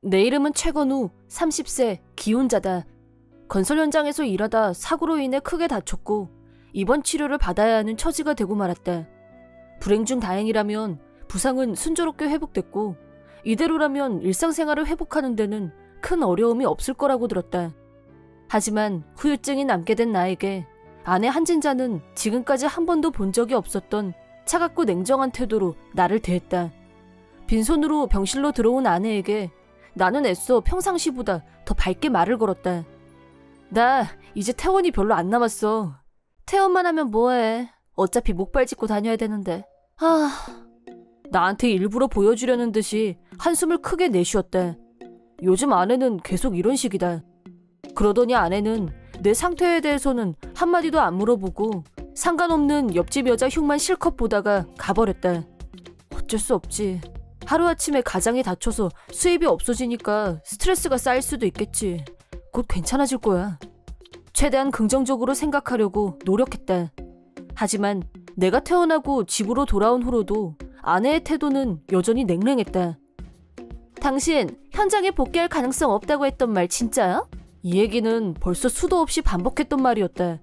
내 이름은 최건우, 30세, 기혼자다. 건설 현장에서 일하다 사고로 인해 크게 다쳤고 입원 치료를 받아야 하는 처지가 되고 말았다. 불행 중 다행이라면 부상은 순조롭게 회복됐고 이대로라면 일상생활을 회복하는 데는 큰 어려움이 없을 거라고 들었다. 하지만 후유증이 남게 된 나에게 아내 한진자는 지금까지 한 번도 본 적이 없었던 차갑고 냉정한 태도로 나를 대했다. 빈손으로 병실로 들어온 아내에게 나는 애써 평상시보다 더 밝게 말을 걸었다. 나 이제 퇴원이 별로 안 남았어. 퇴원만 하면 뭐해. 어차피 목발 짚고 다녀야 되는데. 나한테 일부러 보여주려는 듯이 한숨을 크게 내쉬었다. 요즘 아내는 계속 이런 식이다. 그러더니 아내는 내 상태에 대해서는 한마디도 안 물어보고 상관없는 옆집 여자 흉만 실컷 보다가 가버렸다. 어쩔 수 없지. 하루아침에 가장이 다쳐서 수입이 없어지니까 스트레스가 쌓일 수도 있겠지. 곧 괜찮아질 거야. 최대한 긍정적으로 생각하려고 노력했다. 하지만 내가 퇴원하고 집으로 돌아온 후로도 아내의 태도는 여전히 냉랭했다. 당신 현장에 복귀할 가능성 없다고 했던 말 진짜야? 이 얘기는 벌써 수도 없이 반복했던 말이었다.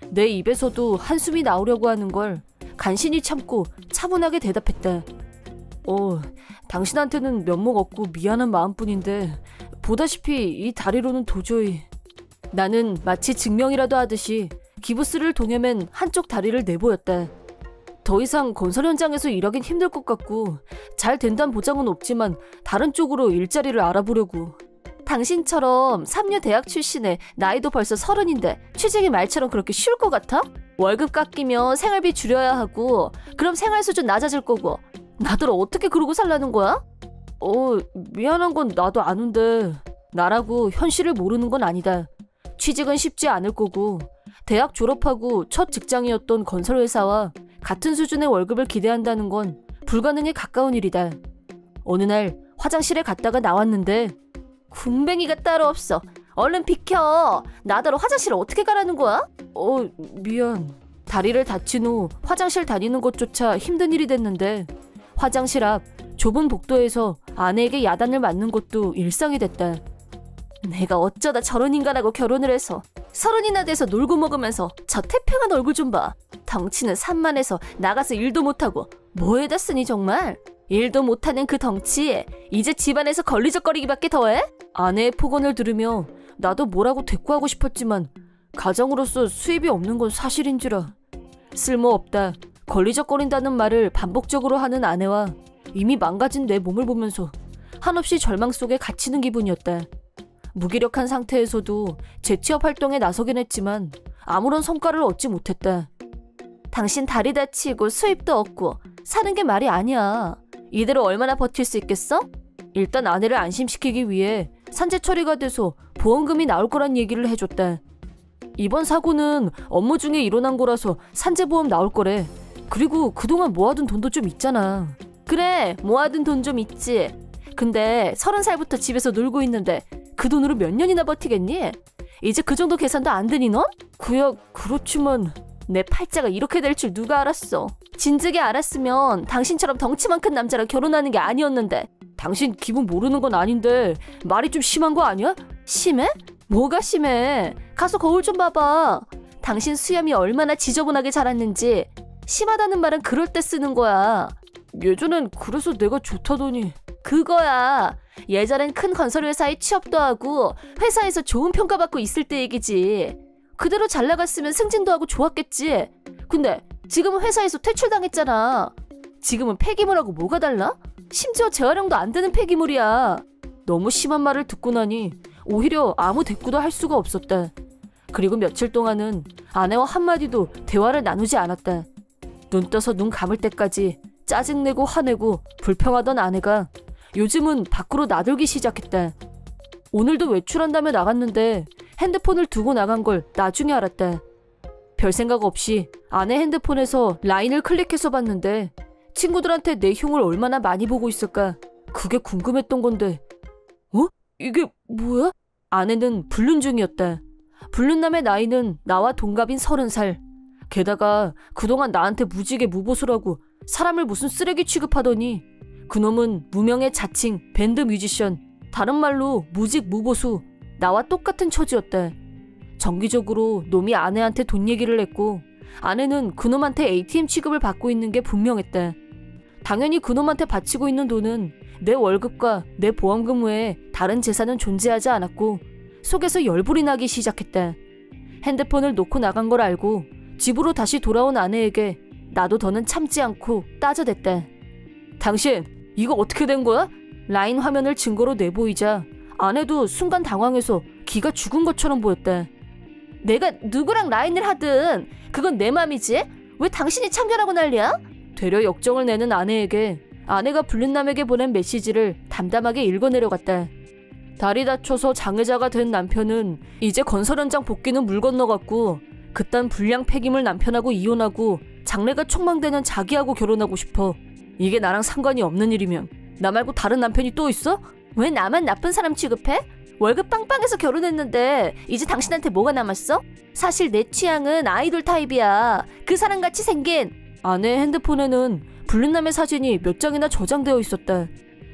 내 입에서도 한숨이 나오려고 하는 걸 간신히 참고 차분하게 대답했다. 당신한테는 면목 없고 미안한 마음뿐인데 보다시피 이 다리로는 도저히... 나는 마치 증명이라도 하듯이 기부스를 동여맨 한쪽 다리를 내보였다. 더 이상 건설 현장에서 일하긴 힘들 것 같고 잘 된다는 보장은 없지만 다른 쪽으로 일자리를 알아보려고. 당신처럼 3류 대학 출신에 나이도 벌써 30인데 취직이 말처럼 그렇게 쉬울 것 같아? 월급 깎이면 생활비 줄여야 하고 그럼 생활 수준 낮아질 거고 나들 어떻게 그러고 살라는 거야? 미안한 건 나도 아는데 나라고 현실을 모르는 건 아니다. 취직은 쉽지 않을 거고 대학 졸업하고 첫 직장이었던 건설회사와 같은 수준의 월급을 기대한다는 건 불가능에 가까운 일이다. 어느 날 화장실에 갔다가 나왔는데 군뱅이가 따로 없어. 얼른 비켜. 나더러 화장실을 어떻게 가라는 거야? 미안. 다리를 다친 후 화장실 다니는 것조차 힘든 일이 됐는데 화장실 앞 좁은 복도에서 아내에게 야단을 맞는 것도 일상이 됐다. 내가 어쩌다 저런 인간하고 결혼을 해서 30이나 돼서 놀고 먹으면서 저 태평한 얼굴 좀 봐. 덩치는 산만해서 나가서 일도 못하고 뭐에다 쓰니 정말? 일도 못하는 그 덩치에 이제 집안에서 걸리적거리기밖에 더해? 아내의 폭언을 들으며 나도 뭐라고 대꾸하고 싶었지만 가정으로서 수입이 없는 건 사실인지라. 쓸모없다, 걸리적거린다는 말을 반복적으로 하는 아내와 이미 망가진 내 몸을 보면서 한없이 절망 속에 갇히는 기분이었다. 무기력한 상태에서도 재취업 활동에 나서긴 했지만 아무런 성과를 얻지 못했다. 당신 다리 다치고 수입도 없고 사는 게 말이 아니야. 이대로 얼마나 버틸 수 있겠어? 일단 아내를 안심시키기 위해 산재 처리가 돼서 보험금이 나올 거란 얘기를 해줬다. 이번 사고는 업무 중에 일어난 거라서 산재보험 나올 거래. 그리고 그동안 모아둔 돈도 좀 있잖아. 그래, 모아둔 돈 좀 있지. 근데 30살부터 집에서 놀고 있는데 그 돈으로 몇 년이나 버티겠니? 이제 그 정도 계산도 안 되니 넌? 그렇지만 내 팔자가 이렇게 될 줄 누가 알았어. 진즉에 알았으면 당신처럼 덩치만 큰 남자랑 결혼하는 게 아니었는데. 당신 기분 모르는 건 아닌데 말이 좀 심한 거 아니야? 심해? 뭐가 심해? 가서 거울 좀 봐봐. 당신 수염이 얼마나 지저분하게 자랐는지. 심하다는 말은 그럴 때 쓰는 거야. 예전엔 그래서 내가 좋다더니. 그거야. 예전엔 큰 건설회사에 취업도 하고 회사에서 좋은 평가받고 있을 때 얘기지. 그대로 잘 나갔으면 승진도 하고 좋았겠지. 근데 지금은 회사에서 퇴출당했잖아. 지금은 폐기물하고 뭐가 달라? 심지어 재활용도 안 되는 폐기물이야. 너무 심한 말을 듣고 나니 오히려 아무 대꾸도 할 수가 없었다. 그리고 며칠 동안은 아내와 한마디도 대화를 나누지 않았다. 눈 떠서 눈 감을 때까지 짜증내고 화내고 불평하던 아내가 요즘은 밖으로 나들기 시작했다. 오늘도 외출한다며 나갔는데 핸드폰을 두고 나간 걸 나중에 알았다. 별 생각 없이 아내 핸드폰에서 라인을 클릭해서 봤는데 친구들한테 내 흉을 얼마나 많이 보고 있을까 그게 궁금했던 건데. 이게 뭐야? 아내는 불륜 중이었다. 불륜남의 나이는 나와 동갑인 30살. 게다가 그동안 나한테 무지개 무보수라고 사람을 무슨 쓰레기 취급하더니 그놈은 무명의 자칭 밴드 뮤지션. 다른 말로 무직무보수, 나와 똑같은 처지였대. 정기적으로 놈이 아내한테 돈 얘기를 했고 아내는 그놈한테 ATM 취급을 받고 있는 게 분명했대. 당연히 그놈한테 바치고 있는 돈은 내 월급과 내 보험금 외에 다른 재산은 존재하지 않았고 속에서 열불이 나기 시작했대. 핸드폰을 놓고 나간 걸 알고 집으로 다시 돌아온 아내에게 나도 더는 참지 않고 따져댔대. 당신 이거 어떻게 된 거야? 라인 화면을 증거로 내보이자 아내도 순간 당황해서 기가 죽은 것처럼 보였대. 내가 누구랑 라인을 하든 그건 내 맘이지? 왜 당신이 참견하고 난리야? 되려 역정을 내는 아내에게 아내가 불륜남에게 보낸 메시지를 담담하게 읽어내려갔대. 다리 다쳐서 장애자가 된 남편은 이제 건설 현장 복귀는 물 건너갔고 그딴 불량 폐기물 남편하고 이혼하고 장래가 촉망되는 자기하고 결혼하고 싶어. 이게 나랑 상관이 없는 일이면 나 말고 다른 남편이 또 있어? 왜 나만 나쁜 사람 취급해? 월급 빵빵해서 결혼했는데 이제 당신한테 뭐가 남았어? 사실 내 취향은 아이돌 타입이야. 그 사람같이 생긴. 아내의 핸드폰에는 불륜남의 사진이 몇 장이나 저장되어 있었다.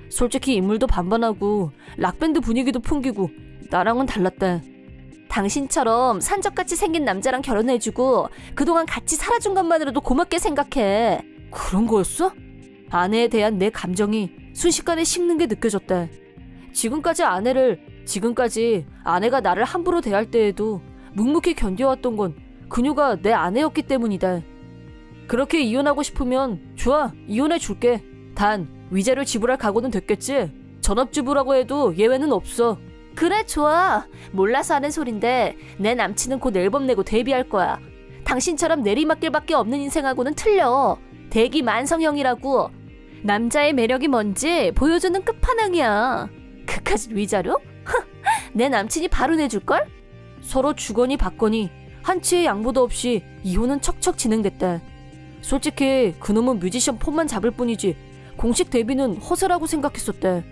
솔직히 인물도 반반하고 락밴드 분위기도 풍기고 나랑은 달랐다. 당신처럼 산적같이 생긴 남자랑 결혼해주고 그동안 같이 살아준 것만으로도 고맙게 생각해. 그런 거였어? 아내에 대한 내 감정이 순식간에 식는 게 느껴졌다. 지금까지 아내가 나를 함부로 대할 때에도 묵묵히 견뎌왔던 건 그녀가 내 아내였기 때문이다. 그렇게 이혼하고 싶으면 좋아, 이혼해줄게. 단 위자료 지불할 각오는 됐겠지? 전업주부라고 해도 예외는 없어. 그래, 좋아. 몰라서 하는 소린데 내 남친은 곧 앨범 내고 데뷔할 거야. 당신처럼 내리막길밖에 없는 인생하고는 틀려. 대기 만성형이라고. 남자의 매력이 뭔지 보여주는 끝판왕이야. 그까짓 위자료? 내 남친이 바로 내줄걸? 서로 주거니 받거니 한치의 양보도 없이 이혼은 척척 진행됐다. 솔직히 그놈은 뮤지션 폰만 잡을 뿐이지 공식 데뷔는 허세라고 생각했었대.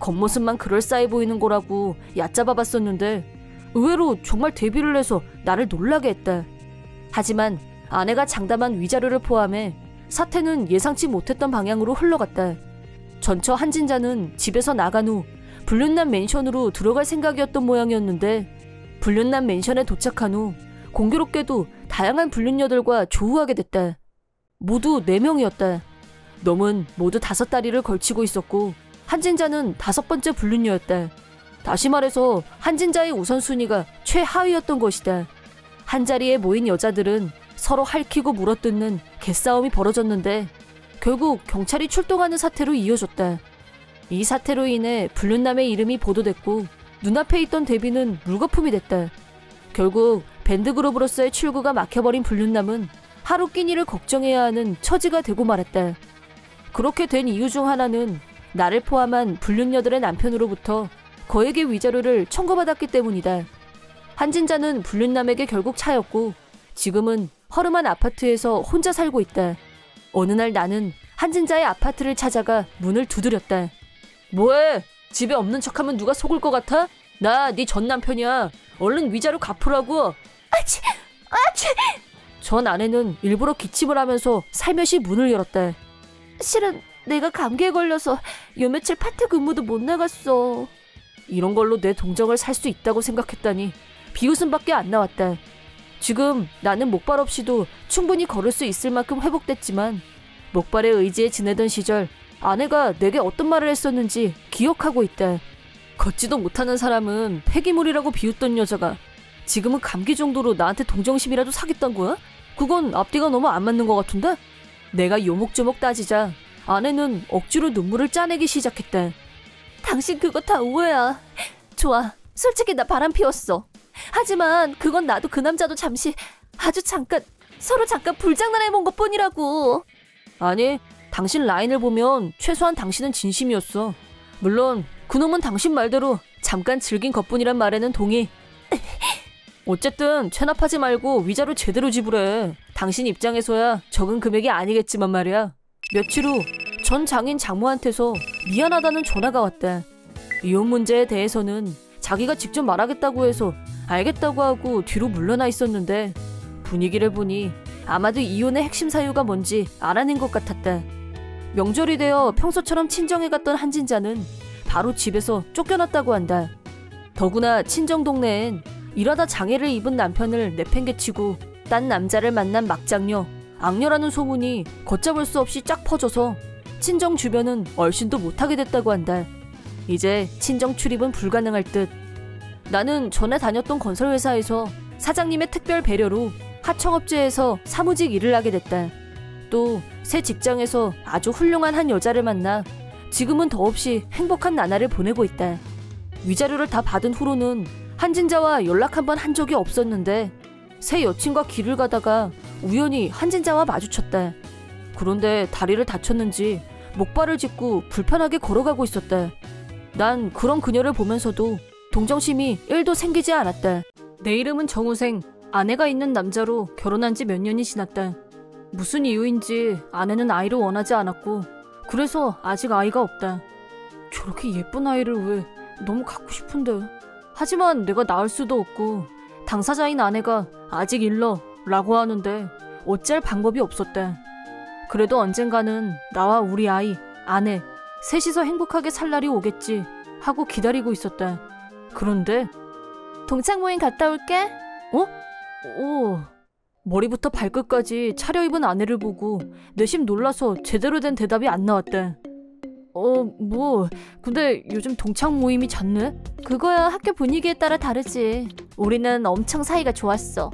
겉모습만 그럴싸해 보이는 거라고 얕잡아봤었는데 의외로 정말 데뷔를 해서 나를 놀라게 했다. 하지만 아내가 장담한 위자료를 포함해 사태는 예상치 못했던 방향으로 흘러갔다. 전처 한진자는 집에서 나간 후 불륜남 맨션으로 들어갈 생각이었던 모양이었는데 불륜남 맨션에 도착한 후 공교롭게도 다양한 불륜녀들과 조우하게 됐다. 모두 4명이었다. 놈은 모두 5다리를 걸치고 있었고 한진자는 5번째 불륜녀였다. 다시 말해서 한진자의 우선순위가 최하위였던 것이다. 한자리에 모인 여자들은 서로 핥히고 물어뜯는 개싸움이 벌어졌는데 결국 경찰이 출동하는 사태로 이어졌다. 이 사태로 인해 불륜남의 이름이 보도됐고 눈앞에 있던 데뷔는 물거품이 됐다. 결국 밴드그룹으로서의 출구가 막혀버린 불륜남은 하루 끼니를 걱정해야 하는 처지가 되고 말았다. 그렇게 된 이유 중 하나는 나를 포함한 불륜녀들의 남편으로부터 거액의 위자료를 청구받았기 때문이다. 한진자는 불륜남에게 결국 차였고 지금은 허름한 아파트에서 혼자 살고 있다. 어느 날 나는 한진자의 아파트를 찾아가 문을 두드렸다. 뭐해? 집에 없는 척하면 누가 속을 것 같아? 나 네 전 남편이야. 얼른 위자료 갚으라고. 아치! 아치! 전 아내는 일부러 기침을 하면서 살며시 문을 열었다. 실은 내가 감기에 걸려서 요 며칠 파트 근무도 못 나갔어. 이런 걸로 내 동정을 살 수 있다고 생각했다니 비웃음밖에 안 나왔다. 지금 나는 목발 없이도 충분히 걸을 수 있을 만큼 회복됐지만 목발에 의지해 지내던 시절 아내가 내게 어떤 말을 했었는지 기억하고 있다. 걷지도 못하는 사람은 폐기물이라고 비웃던 여자가 지금은 감기 정도로 나한테 동정심이라도 사겠단 거야? 그건 앞뒤가 너무 안 맞는 것 같은데? 내가 요목조목 따지자 아내는 억지로 눈물을 짜내기 시작했다. 당신 그거 다 오해야. 좋아, 솔직히 나 바람 피웠어. 하지만 그건 나도 그 남자도 잠시 서로 잠깐 불장난해본 것 뿐이라고. 아니, 당신 라인을 보면 최소한 당신은 진심이었어. 물론 그놈은 당신 말대로 잠깐 즐긴 것뿐이란 말에는 동의. 어쨌든 체납하지 말고 위자료 제대로 지불해. 당신 입장에서야 적은 금액이 아니겠지만 말이야. 며칠 후 전 장인 장모한테서 미안하다는 전화가 왔다. 이혼 문제에 대해서는 자기가 직접 말하겠다고 해서 알겠다고 하고 뒤로 물러나 있었는데 분위기를 보니 아마도 이혼의 핵심 사유가 뭔지 알아낸 것 같았다. 명절이 되어 평소처럼 친정에 갔던 한진자는 바로 집에서 쫓겨났다고 한다. 더구나 친정 동네엔 일하다 장애를 입은 남편을 내팽개치고 딴 남자를 만난 막장녀, 악녀라는 소문이 걷잡을 수 없이 쫙 퍼져서 친정 주변은 얼씬도 못하게 됐다고 한다. 이제 친정 출입은 불가능할 듯. 나는 전에 다녔던 건설회사에서 사장님의 특별 배려로 하청업체에서 사무직 일을 하게 됐다. 또 새 직장에서 아주 훌륭한 한 여자를 만나 지금은 더없이 행복한 나날을 보내고 있다. 위자료를 다 받은 후로는 한진자와 연락 한 번 한 적이 없었는데 새 여친과 길을 가다가 우연히 한진자와 마주쳤다. 그런데 다리를 다쳤는지 목발을 짚고 불편하게 걸어가고 있었다. 난 그런 그녀를 보면서도 동정심이 1도 생기지 않았다. 내 이름은 정우생, 아내가 있는 남자로 결혼한 지 몇 년이 지났다. 무슨 이유인지 아내는 아이를 원하지 않았고 그래서 아직 아이가 없다. 저렇게 예쁜 아이를 왜 너무 갖고 싶은데. 하지만 내가 낳을 수도 없고 당사자인 아내가 아직 일러 라고 하는데 어찌할 방법이 없었다. 그래도 언젠가는 나와 우리 아이, 아내 셋이서 행복하게 살 날이 오겠지 하고 기다리고 있었다. 그런데 동창 모임 갔다 올게. 머리부터 발끝까지 차려입은 아내를 보고 내심 놀라서 제대로 된 대답이 안 나왔다. 근데 요즘 동창 모임이 잦네? 그거야 학교 분위기에 따라 다르지. 우리는 엄청 사이가 좋았어.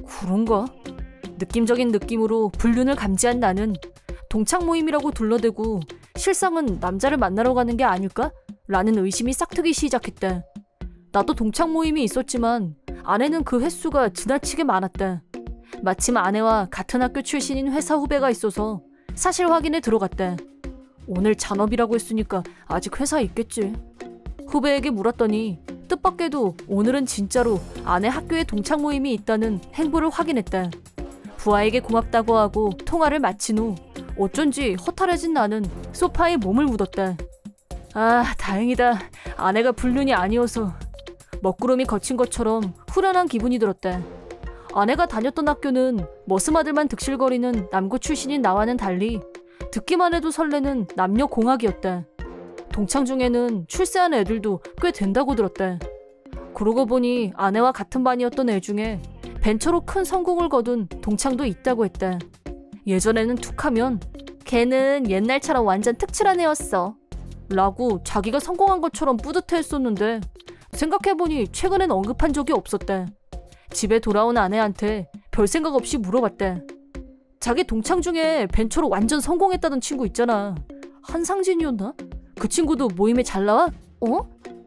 그런가? 느낌적인 느낌으로 불륜을 감지한 나는 동창 모임이라고 둘러대고 실상은 남자를 만나러 가는 게 아닐까? 라는 의심이 싹트기 시작했다. 나도 동창 모임이 있었지만 아내는 그 횟수가 지나치게 많았다. 마침 아내와 같은 학교 출신인 회사 후배가 있어서 사실 확인에 들어갔다. 오늘 잔업이라고 했으니까 아직 회사에 있겠지. 후배에게 물었더니 뜻밖에도 오늘은 진짜로 아내 학교에 동창 모임이 있다는 행보를 확인했다. 부하에게 고맙다고 하고 통화를 마친 후 어쩐지 허탈해진 나는 소파에 몸을 묻었다. 아, 다행이다. 아내가 불륜이 아니어서. 먹구름이 거친 것처럼 후련한 기분이 들었다. 아내가 다녔던 학교는 머스마들만 득실거리는 남고 출신인 나와는 달리 듣기만 해도 설레는 남녀 공학이었다. 동창 중에는 출세한 애들도 꽤 된다고 들었다. 그러고 보니 아내와 같은 반이었던 애 중에 벤처로 큰 성공을 거둔 동창도 있다고 했다. 예전에는 툭하면 걔는 옛날처럼 완전 특출한 애였어 라고 자기가 성공한 것처럼 뿌듯해했었는데 생각해보니 최근엔 언급한 적이 없었다. 집에 돌아온 아내한테 별 생각 없이 물어봤다. 자기 동창 중에 벤처로 완전 성공했다던 친구 있잖아. 한상진이었나? 그 친구도 모임에 잘 나와?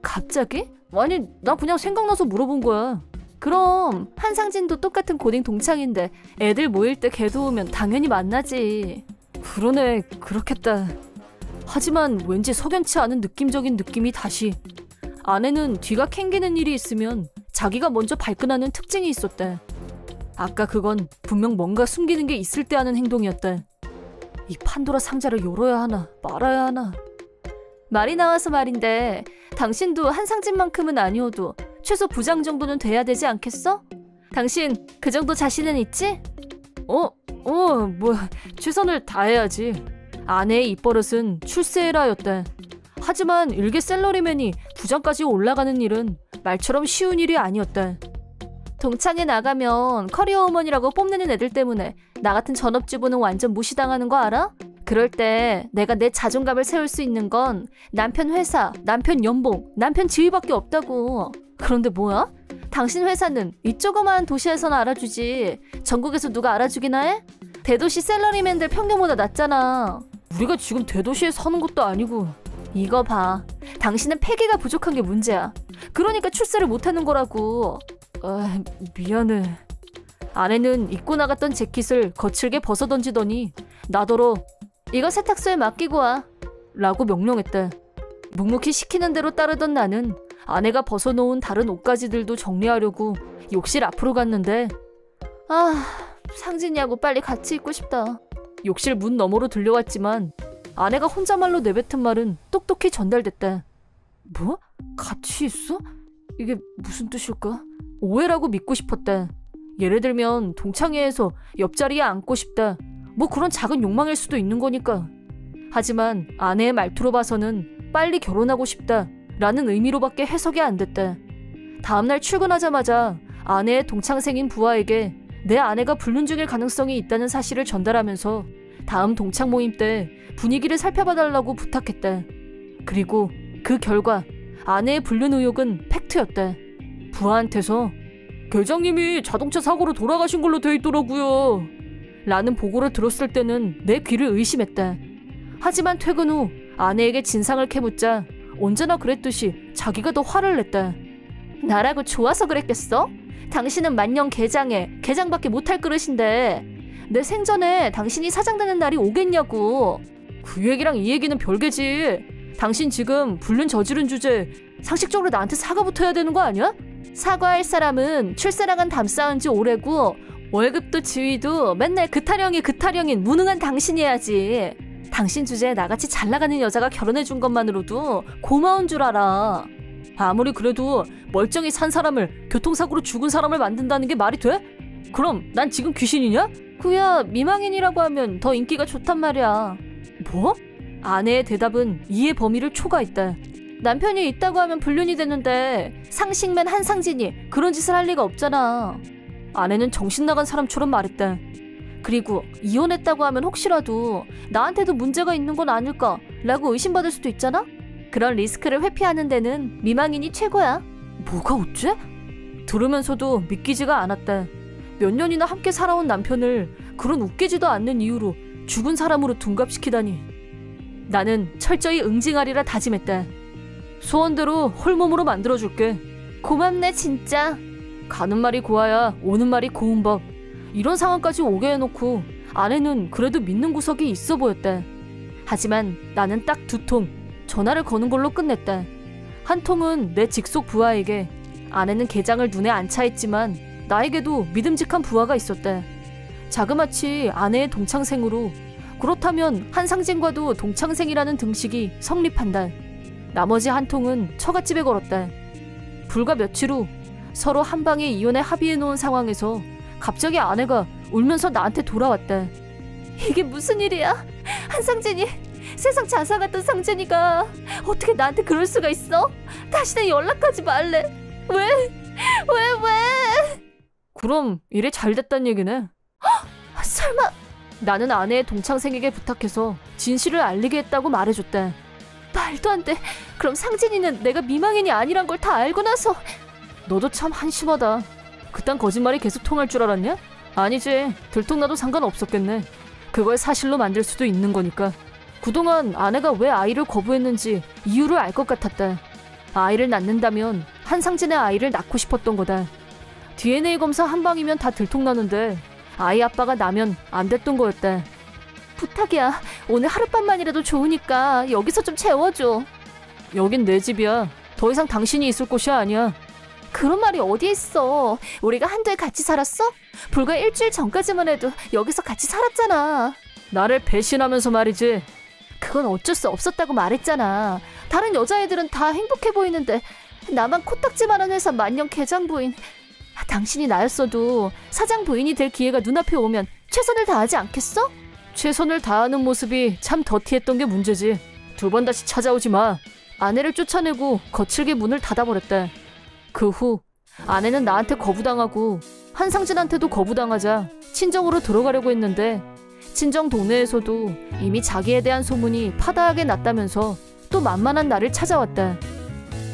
갑자기? 아니, 나 그냥 생각나서 물어본 거야. 그럼 한상진도 똑같은 고딩 동창인데 애들 모일 때 걔도 오면 당연히 만나지. 그러네, 그렇겠다. 하지만 왠지 석연치 않은 느낌적인 느낌이 다시. 아내는 뒤가 캥기는 일이 있으면 자기가 먼저 발끈하는 특징이 있었다. 아까 그건 분명 뭔가 숨기는 게 있을 때 하는 행동이었다. 이 판도라 상자를 열어야 하나 말아야 하나. 말이 나와서 말인데 당신도 한상진만큼은 아니어도 최소 부장 정도는 돼야 되지 않겠어? 당신 그 정도 자신은 있지? 최선을 다해야지. 아내의 입버릇은 출세해라였다. 하지만 일개 샐러리맨이 부장까지 올라가는 일은 말처럼 쉬운 일이 아니었다. 동창회 나가면 커리어 우먼이라고 뽐내는 애들 때문에 나 같은 전업주부는 완전 무시당하는 거 알아? 그럴 때 내가 내 자존감을 세울 수 있는 건 남편 회사, 남편 연봉, 남편 지위밖에 없다고. 그런데 뭐야? 당신 회사는 이 조그마한 도시에서는 알아주지 전국에서 누가 알아주기나 해? 대도시 샐러리맨들 평균보다 낮잖아. 우리가 지금 대도시에 사는 것도 아니고. 이거 봐. 당신은 패기가 부족한 게 문제야. 그러니까 출세를 못하는 거라고. 미안해. 아내는 입고 나갔던 재킷을 거칠게 벗어던지더니 나더러 이거 세탁소에 맡기고 와 라고 명령했다. 묵묵히 시키는 대로 따르던 나는 아내가 벗어놓은 다른 옷가지들도 정리하려고 욕실 앞으로 갔는데 상진이하고 빨리 같이 있고 싶다. 욕실 문 너머로 들려왔지만 아내가 혼자말로 내뱉은 말은 똑똑히 전달됐다. 뭐? 같이 있어? 이게 무슨 뜻일까? 오해라고 믿고 싶었다. 예를 들면 동창회에서 옆자리에 앉고 싶다. 뭐 그런 작은 욕망일 수도 있는 거니까. 하지만 아내의 말투로 봐서는 빨리 결혼하고 싶다 라는 의미로밖에 해석이 안 됐다. 다음날 출근하자마자 아내의 동창생인 부하에게 내 아내가 불륜 중일 가능성이 있다는 사실을 전달하면서 다음 동창 모임 때 분위기를 살펴봐달라고 부탁했다. 그리고 그 결과 아내의 불륜 의혹은 팩트였다. 부하한테서 계장님이 자동차 사고로 돌아가신 걸로 돼 있더라고요 라는 보고를 들었을 때는 내 귀를 의심했다. 하지만 퇴근 후 아내에게 진상을 캐묻자 언제나 그랬듯이 자기가 더 화를 냈다. 나라고 좋아서 그랬겠어? 당신은 만년 개장에 개장밖에 못할 그릇인데 내 생전에 당신이 사장되는 날이 오겠냐고. 그 얘기랑 이 얘기는 별개지. 당신 지금 불륜 저지른 주제 상식적으로 나한테 사과부터 해야 되는 거 아니야? 사과할 사람은 출세랑은 담쌓은 지 오래고 월급도 지위도 맨날 그 타령인 무능한 당신이 해야지. 당신 주제에 나같이 잘나가는 여자가 결혼해준 것만으로도 고마운 줄 알아. 아무리 그래도 멀쩡히 산 사람을 교통사고로 죽은 사람을 만든다는 게 말이 돼? 그럼 난 지금 귀신이냐? 그야 미망인이라고 하면 더 인기가 좋단 말이야. 뭐? 아내의 대답은 이해 범위를 초과했다. 남편이 있다고 하면 불륜이 되는데 상식맨 한상진이 그런 짓을 할 리가 없잖아. 아내는 정신 나간 사람처럼 말했다. 그리고 이혼했다고 하면 혹시라도 나한테도 문제가 있는 건 아닐까 라고 의심받을 수도 있잖아? 그런 리스크를 회피하는 데는 미망인이 최고야. 뭐가 어째? 들으면서도 믿기지가 않았다. 몇 년이나 함께 살아온 남편을 그런 웃기지도 않는 이유로 죽은 사람으로 둔갑시키다니. 나는 철저히 응징하리라 다짐했다. 소원대로 홀몸으로 만들어줄게. 고맙네 진짜. 가는 말이 고와야 오는 말이 고운 법. 이런 상황까지 오게 해놓고 아내는 그래도 믿는 구석이 있어 보였다. 하지만 나는 딱 2통 전화를 거는 걸로 끝냈다. 한 통은 내 직속 부하에게. 아내는 개장을 눈에 안 차했지만 나에게도 믿음직한 부하가 있었다. 자그마치 아내의 동창생으로. 그렇다면 한상진과도 동창생이라는 등식이 성립한다. 나머지 한 통은 처갓집에 걸었다. 불과 며칠 후 서로 한 방에 이혼에 합의해놓은 상황에서 갑자기 아내가 울면서 나한테 돌아왔다. 이게 무슨 일이야? 한상진이, 세상 자사 같던 상진이가 어떻게 나한테 그럴 수가 있어? 다시는 연락하지 말래. 왜? 그럼 일이 잘 됐단 얘기네. 헉, 설마. 나는 아내의 동창생에게 부탁해서 진실을 알리게 했다고 말해줬다. 말도 안 돼. 그럼 상진이는 내가 미망인이 아니란 걸 다 알고 나서. 너도 참 한심하다. 그딴 거짓말이 계속 통할 줄 알았냐? 아니지. 들통나도 상관없었겠네. 그걸 사실로 만들 수도 있는 거니까. 그동안 아내가 왜 아이를 거부했는지 이유를 알 것 같았다. 아이를 낳는다면 한상진의 아이를 낳고 싶었던 거다. DNA 검사 한 방이면 다 들통나는데 아이 아빠가 나면 안 됐던 거였다. 부탁이야. 오늘 하룻밤만이라도 좋으니까 여기서 좀 채워줘. 여긴 내 집이야. 더 이상 당신이 있을 곳이 아니야. 그런 말이 어디 있어. 우리가 한두에 같이 살았어? 불과 일주일 전까지만 해도 여기서 같이 살았잖아. 나를 배신하면서 말이지. 그건 어쩔 수 없었다고 말했잖아. 다른 여자애들은 다 행복해 보이는데 나만 코딱지만한 회사 만년 개장 부인. 당신이 나였어도 사장 부인이 될 기회가 눈앞에 오면 최선을 다하지 않겠어? 최선을 다하는 모습이 참 더티했던 게 문제지. 2번 다시 찾아오지 마. 아내를 쫓아내고 거칠게 문을 닫아버렸다. 그 후 아내는 나한테 거부당하고 한상진한테도 거부당하자 친정으로 들어가려고 했는데 친정 동네에서도 이미 자기에 대한 소문이 파다하게 났다면서 또 만만한 나를 찾아왔다.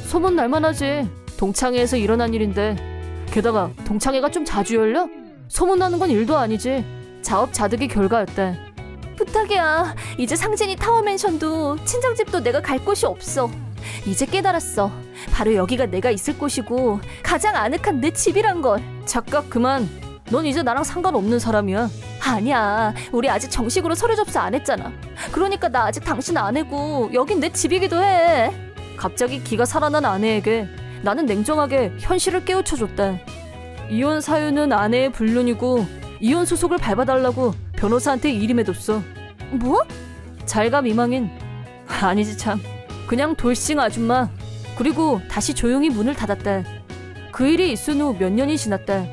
소문 날만하지. 동창회에서 일어난 일인데. 게다가 동창회가 좀 자주 열려? 소문나는 건 일도 아니지. 자업자득의 결과였다. 부탁이야. 이제 상진이 타워맨션도 친정집도 내가 갈 곳이 없어. 이제 깨달았어. 바로 여기가 내가 있을 곳이고 가장 아늑한 내 집이란 걸. 착각 그만. 넌 이제 나랑 상관없는 사람이야. 아니야. 우리 아직 정식으로 서류 접수 안 했잖아. 그러니까 나 아직 당신 아내고 여긴 내 집이기도 해. 갑자기 기가 살아난 아내에게 나는 냉정하게 현실을 깨우쳐줬다. 이혼 사유는 아내의 불륜이고 이혼 소속을 밟아달라고 변호사한테 일임해뒀어. 뭐? 잘가 미망인. 아니지 참. 그냥 돌싱 아줌마. 그리고 다시 조용히 문을 닫았다. 그 일이 있은 후 몇 년이 지났다.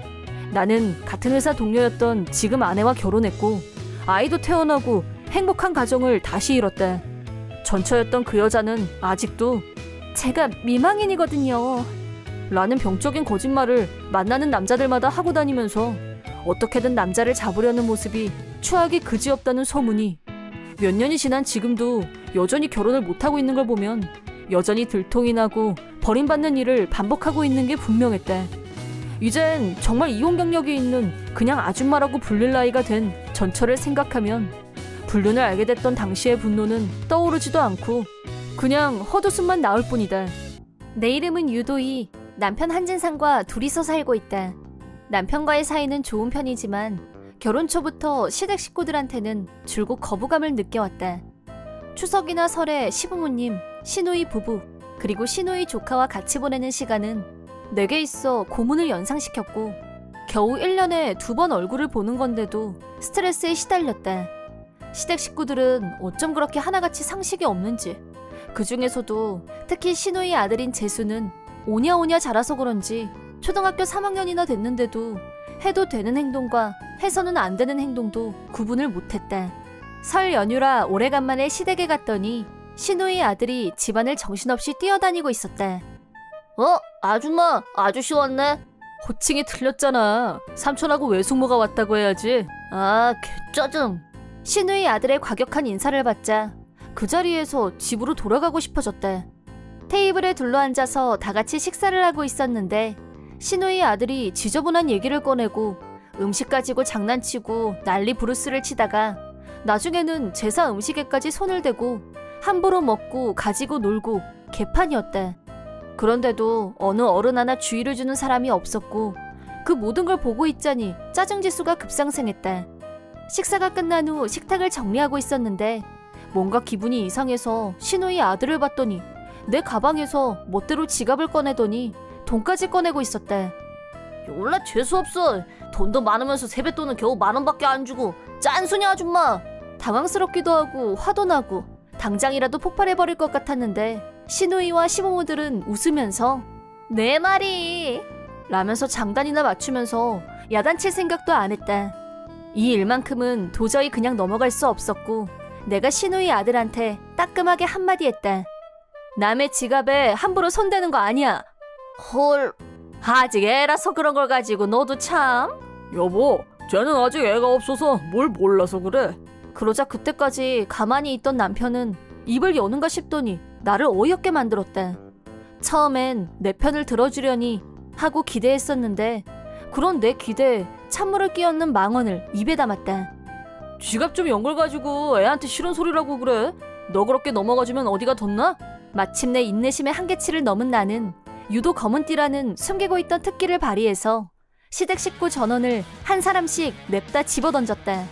나는 같은 회사 동료였던 지금 아내와 결혼했고 아이도 태어나고 행복한 가정을 다시 이뤘다. 전처였던 그 여자는 아직도 제가 미망인이거든요 라는 병적인 거짓말을 만나는 남자들마다 하고 다니면서 어떻게든 남자를 잡으려는 모습이 추하기 그지없다는 소문이 몇 년이 지난 지금도 여전히 결혼을 못하고 있는 걸 보면 여전히 들통이 나고 버림받는 일을 반복하고 있는 게 분명했대. 이젠 정말 이혼 경력이 있는 그냥 아줌마라고 불릴 나이가 된 전처를 생각하면 불륜을 알게 됐던 당시의 분노는 떠오르지도 않고 그냥 헛웃음만 나올 뿐이다. 내 이름은 유도희. 남편 한진상과 둘이서 살고 있다. 남편과의 사이는 좋은 편이지만 결혼 초부터 시댁 식구들한테는 줄곧 거부감을 느껴왔다. 추석이나 설에 시부모님, 시누이 부부, 그리고 시누이 조카와 같이 보내는 시간은 내게 있어 고문을 연상시켰고 겨우 1년에 2번 얼굴을 보는 건데도 스트레스에 시달렸다. 시댁 식구들은 어쩜 그렇게 하나같이 상식이 없는지, 그 중에서도 특히 시누이 아들인 재수는 오냐오냐 자라서 그런지 초등학교 3학년이나 됐는데도 해도 되는 행동과 해서는 안 되는 행동도 구분을 못했다. 설 연휴라 오래간만에 시댁에 갔더니 시누이 아들이 집안을 정신없이 뛰어다니고 있었다. 아줌마, 아저씨 왔네. 호칭이 틀렸잖아. 삼촌하고 외숙모가 왔다고 해야지. 아, 개짜증. 시누이 아들의 과격한 인사를 받자 그 자리에서 집으로 돌아가고 싶어졌다. 테이블에 둘러앉아서 다 같이 식사를 하고 있었는데 시누이 아들이 지저분한 얘기를 꺼내고 음식 가지고 장난치고 난리 부르스를 치다가 나중에는 제사 음식에까지 손을 대고 함부로 먹고 가지고 놀고 개판이었다. 그런데도 어느 어른 하나 주의를 주는 사람이 없었고 그 모든 걸 보고 있자니 짜증지수가 급상승했다. 식사가 끝난 후 식탁을 정리하고 있었는데 뭔가 기분이 이상해서 시누이 아들을 봤더니 내 가방에서 멋대로 지갑을 꺼내더니 돈까지 꺼내고 있었다. 원래 재수없어. 돈도 많으면서 세뱃돈은 겨우 10,000원밖에 안 주고 짠순이 아줌마. 당황스럽기도 하고 화도 나고 당장이라도 폭발해버릴 것 같았는데 시누이와 시부모들은 웃으면서 내 말이 라면서 장단이나 맞추면서 야단칠 생각도 안 했다. 이 일만큼은 도저히 그냥 넘어갈 수 없었고 내가 시누이 아들한테 따끔하게 한마디 했다. 남의 지갑에 함부로 손대는 거 아니야. 헐, 아직 애라서 그런 걸 가지고 너도 참. 여보, 쟤는 아직 애가 없어서 뭘 몰라서 그래. 그러자 그때까지 가만히 있던 남편은 입을 여는가 싶더니 나를 어이없게 만들었다. 처음엔 내 편을 들어주려니 하고 기대했었는데 그런 내 기대에 찬물을 끼얹는 망언을 입에 담았다. 지갑 좀 연 걸 가지고 애한테 싫은 소리라고 그래? 너 그렇게 넘어가주면 어디가 덧나? 마침내 인내심의 한계치를 넘은 나는 유독 검은띠라는 숨기고 있던 특기를 발휘해서 시댁 식구 전원을 한 사람씩 냅다 집어던졌다.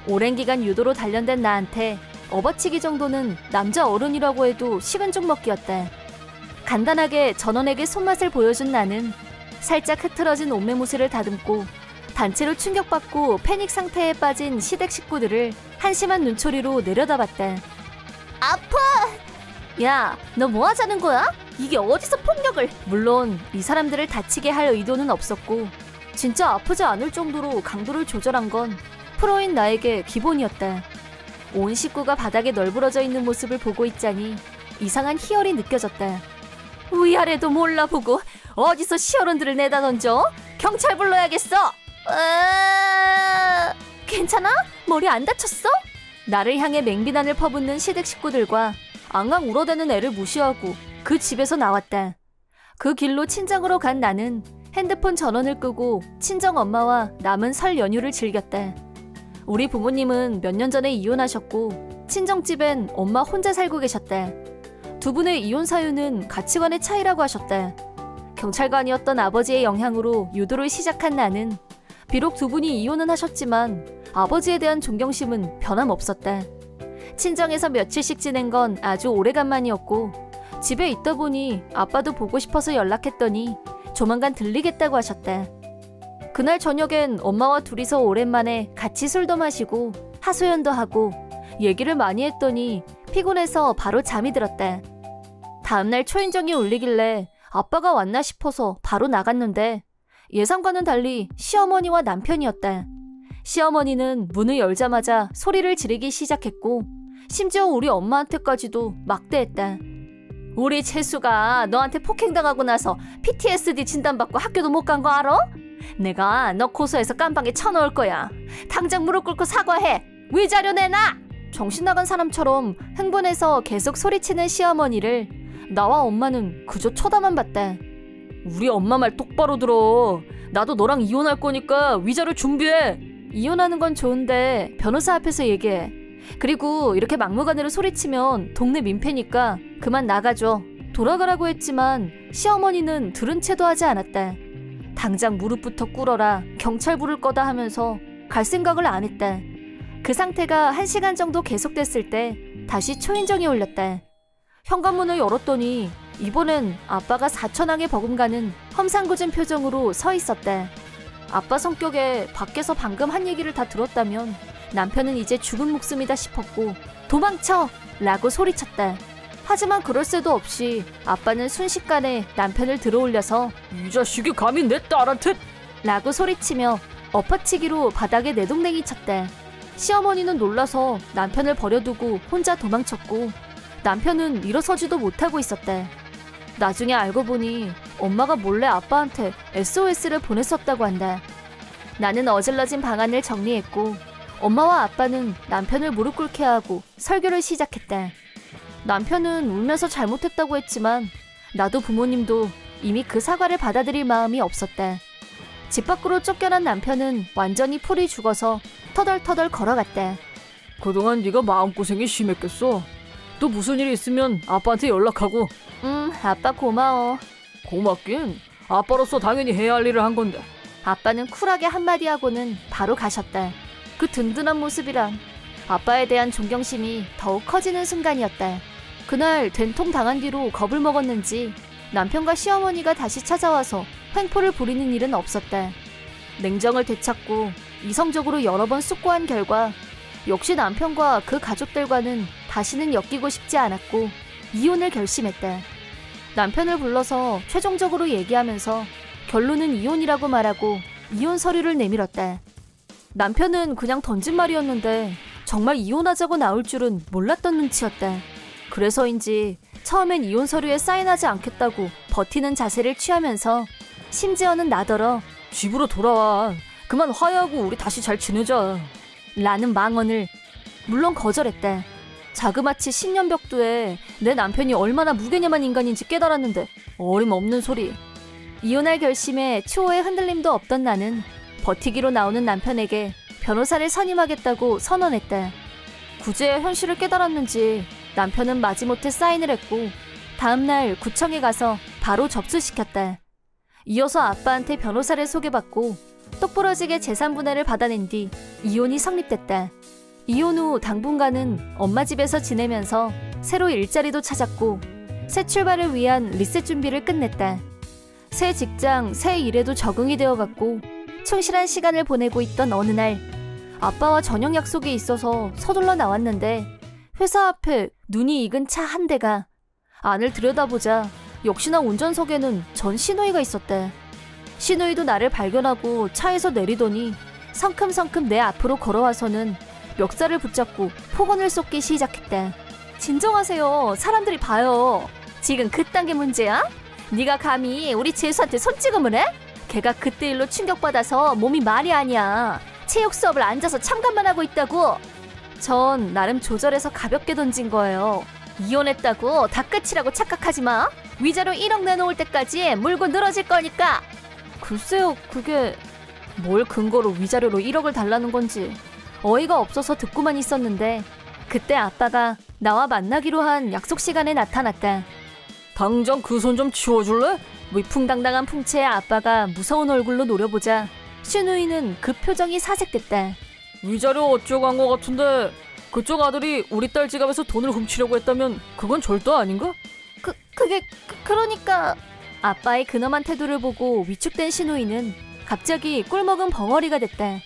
오랜 기간 유도로 단련된 나한테 업어치기 정도는 남자 어른이라고 해도 식은 죽 먹기였다. 간단하게 전원에게 손맛을 보여준 나는 살짝 흐트러진 옷매무새를 다듬고 단체로 충격받고 패닉 상태에 빠진 시댁 식구들을 한심한 눈초리로 내려다봤다. 아파! 야, 너 뭐 하자는 거야? 이게 어디서 폭력을? 물론 이 사람들을 다치게 할 의도는 없었고 진짜 아프지 않을 정도로 강도를 조절한 건 프로인 나에게 기본이었다. 온 식구가 바닥에 널브러져 있는 모습을 보고 있자니 이상한 희열이 느껴졌다. 위아래도 몰라보고 어디서 시어른들을 내다 던져? 경찰 불러야겠어! 괜찮아? 머리 안 다쳤어? 나를 향해 맹비난을 퍼붓는 시댁 식구들과 앙앙 울어대는 애를 무시하고 그 집에서 나왔다. 그 길로 친정으로 간 나는 핸드폰 전원을 끄고 친정 엄마와 남은 설 연휴를 즐겼다. 우리 부모님은 몇 년 전에 이혼하셨고 친정집엔 엄마 혼자 살고 계셨다. 두 분의 이혼 사유는 가치관의 차이라고 하셨다. 경찰관이었던 아버지의 영향으로 유도를 시작한 나는 비록 두 분이 이혼은 하셨지만 아버지에 대한 존경심은 변함없었다. 친정에서 며칠씩 지낸 건 아주 오래간만이었고 집에 있다 보니 아빠도 보고 싶어서 연락했더니 조만간 들리겠다고 하셨다. 그날 저녁엔 엄마와 둘이서 오랜만에 같이 술도 마시고 하소연도 하고 얘기를 많이 했더니 피곤해서 바로 잠이 들었다. 다음날 초인종이 울리길래 아빠가 왔나 싶어서 바로 나갔는데 예상과는 달리 시어머니와 남편이었다. 시어머니는 문을 열자마자 소리를 지르기 시작했고 심지어 우리 엄마한테까지도 막대했다. 우리 채수가 너한테 폭행당하고 나서 PTSD 진단받고 학교도 못 간 거 알아? 내가 너 고소해서 깜방에 쳐넣을 거야. 당장 무릎 꿇고 사과해. 위자료 내놔! 정신 나간 사람처럼 흥분해서 계속 소리치는 시어머니를 나와 엄마는 그저 쳐다만 봤다. 우리 엄마 말 똑바로 들어. 나도 너랑 이혼할 거니까 위자료 준비해. 이혼하는 건 좋은데 변호사 앞에서 얘기해. 그리고 이렇게 막무가내로 소리치면 동네 민폐니까 그만 나가줘. 돌아가라고 했지만 시어머니는 들은 채도 하지 않았다. 당장 무릎부터 꿇어라, 경찰 부를 거다 하면서 갈 생각을 안 했다. 그 상태가 1시간 정도 계속됐을 때 다시 초인종이 울렸다. 현관문을 열었더니 이번엔 아빠가 사천왕에 버금가는 험상궂은 표정으로 서 있었다. 아빠 성격에 밖에서 방금 한 얘기를 다 들었다면 남편은 이제 죽은 목숨이다 싶었고 도망쳐! 라고 소리쳤다. 하지만 그럴 새도 없이 아빠는 순식간에 남편을 들어올려서 이 자식이 감히 내 딸한테! 라고 소리치며 엎어치기로 바닥에 내동댕이 쳤다. 시어머니는 놀라서 남편을 버려두고 혼자 도망쳤고 남편은 일어서지도 못하고 있었다. 나중에 알고 보니 엄마가 몰래 아빠한테 SOS를 보냈었다고 한다. 나는 어질러진 방안을 정리했고 엄마와 아빠는 남편을 무릎 꿇게 하고 설교를 시작했다. 남편은 울면서 잘못했다고 했지만 나도 부모님도 이미 그 사과를 받아들일 마음이 없었다. 집 밖으로 쫓겨난 남편은 완전히 풀이 죽어서 터덜터덜 걸어갔다. 그동안 네가 마음고생이 심했겠어. 또 무슨 일이 있으면 아빠한테 연락하고. 아빠 고마워. 고맙긴. 아빠로서 당연히 해야 할 일을 한 건데. 아빠는 쿨하게 한마디 하고는 바로 가셨다. 그 든든한 모습이란 아빠에 대한 존경심이 더욱 커지는 순간이었다. 그날 된통 당한 뒤로 겁을 먹었는지 남편과 시어머니가 다시 찾아와서 횡포를 부리는 일은 없었다. 냉정을 되찾고 이성적으로 여러 번 숙고한 결과 역시 남편과 그 가족들과는 다시는 엮이고 싶지 않았고 이혼을 결심했다. 남편을 불러서 최종적으로 얘기하면서 결론은 이혼이라고 말하고 이혼 서류를 내밀었다. 남편은 그냥 던진 말이었는데 정말 이혼하자고 나올 줄은 몰랐던 눈치였다. 그래서인지 처음엔 이혼 서류에 사인하지 않겠다고 버티는 자세를 취하면서 심지어는 나더러 집으로 돌아와. 그만 화해하고 우리 다시 잘 지내자. 라는 망언을 물론 거절했다. 자그마치 신년벽두에 내 남편이 얼마나 무개념한 인간인지 깨달았는데 어림없는 소리. 이혼할 결심에 추호의 흔들림도 없던 나는 버티기로 나오는 남편에게 변호사를 선임하겠다고 선언했다. 구제의 현실을 깨달았는지 남편은 마지못해 사인을 했고 다음날 구청에 가서 바로 접수시켰다. 이어서 아빠한테 변호사를 소개받고 똑부러지게 재산분할을 받아낸 뒤 이혼이 성립됐다. 이혼 후 당분간은 엄마 집에서 지내면서 새로 일자리도 찾았고 새 출발을 위한 리셋 준비를 끝냈다. 새 직장, 새 일에도 적응이 되어갔고 충실한 시간을 보내고 있던 어느 날 아빠와 저녁 약속이 있어서 서둘러 나왔는데 회사 앞에 눈이 익은 차 한 대가 안을 들여다보자 역시나 운전석에는 전 시누이가 있었대. 시누이도 나를 발견하고 차에서 내리더니 성큼성큼 내 앞으로 걸어와서는 멱살을 붙잡고 폭언을 쏟기 시작했대. 진정하세요. 사람들이 봐요. 지금 그딴 게 문제야? 네가 감히 우리 재수한테 손찌검을 해? 걔가 그때 일로 충격받아서 몸이 말이 아니야. 체육 수업을 앉아서 참관만 하고 있다고. 전 나름 조절해서 가볍게 던진 거예요. 이혼했다고 다 끝이라고 착각하지 마. 위자료 1억 내놓을 때까지 물고 늘어질 거니까. 글쎄요, 그게 뭘 근거로 위자료로 1억을 달라는 건지 어이가 없어서 듣고만 있었는데 그때 아빠가 나와 만나기로 한 약속 시간에 나타났다. 당장 그 손 좀 치워줄래? 위풍당당한 풍채의 아빠가 무서운 얼굴로 노려보자 시누이는 그 표정이 사색됐다. 위자료 어쩌고 한 거 같은데 그쪽 아들이 우리 딸 지갑에서 돈을 훔치려고 했다면 그건 절도 아닌가? 그러니까 아빠의 근엄한 태도를 보고 위축된 시누이는 갑자기 꿀먹은 벙어리가 됐다.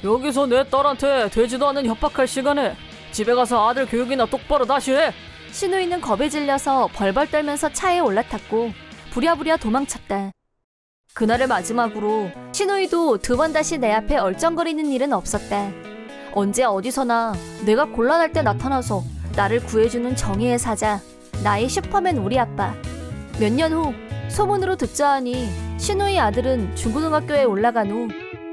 여기서 내 딸한테 되지도 않는 협박할 시간에 집에 가서 아들 교육이나 똑바로 다시 해. 시누이는 겁에 질려서 벌벌 떨면서 차에 올라탔고 부랴부랴 도망쳤다. 그날을 마지막으로 시누이도 두 번 다시 내 앞에 얼쩡거리는 일은 없었다. 언제 어디서나 내가 곤란할 때 나타나서 나를 구해주는 정의의 사자, 나의 슈퍼맨 우리 아빠. 몇 년 후 소문으로 듣자 하니 신우의 아들은 중고등학교에 올라간 후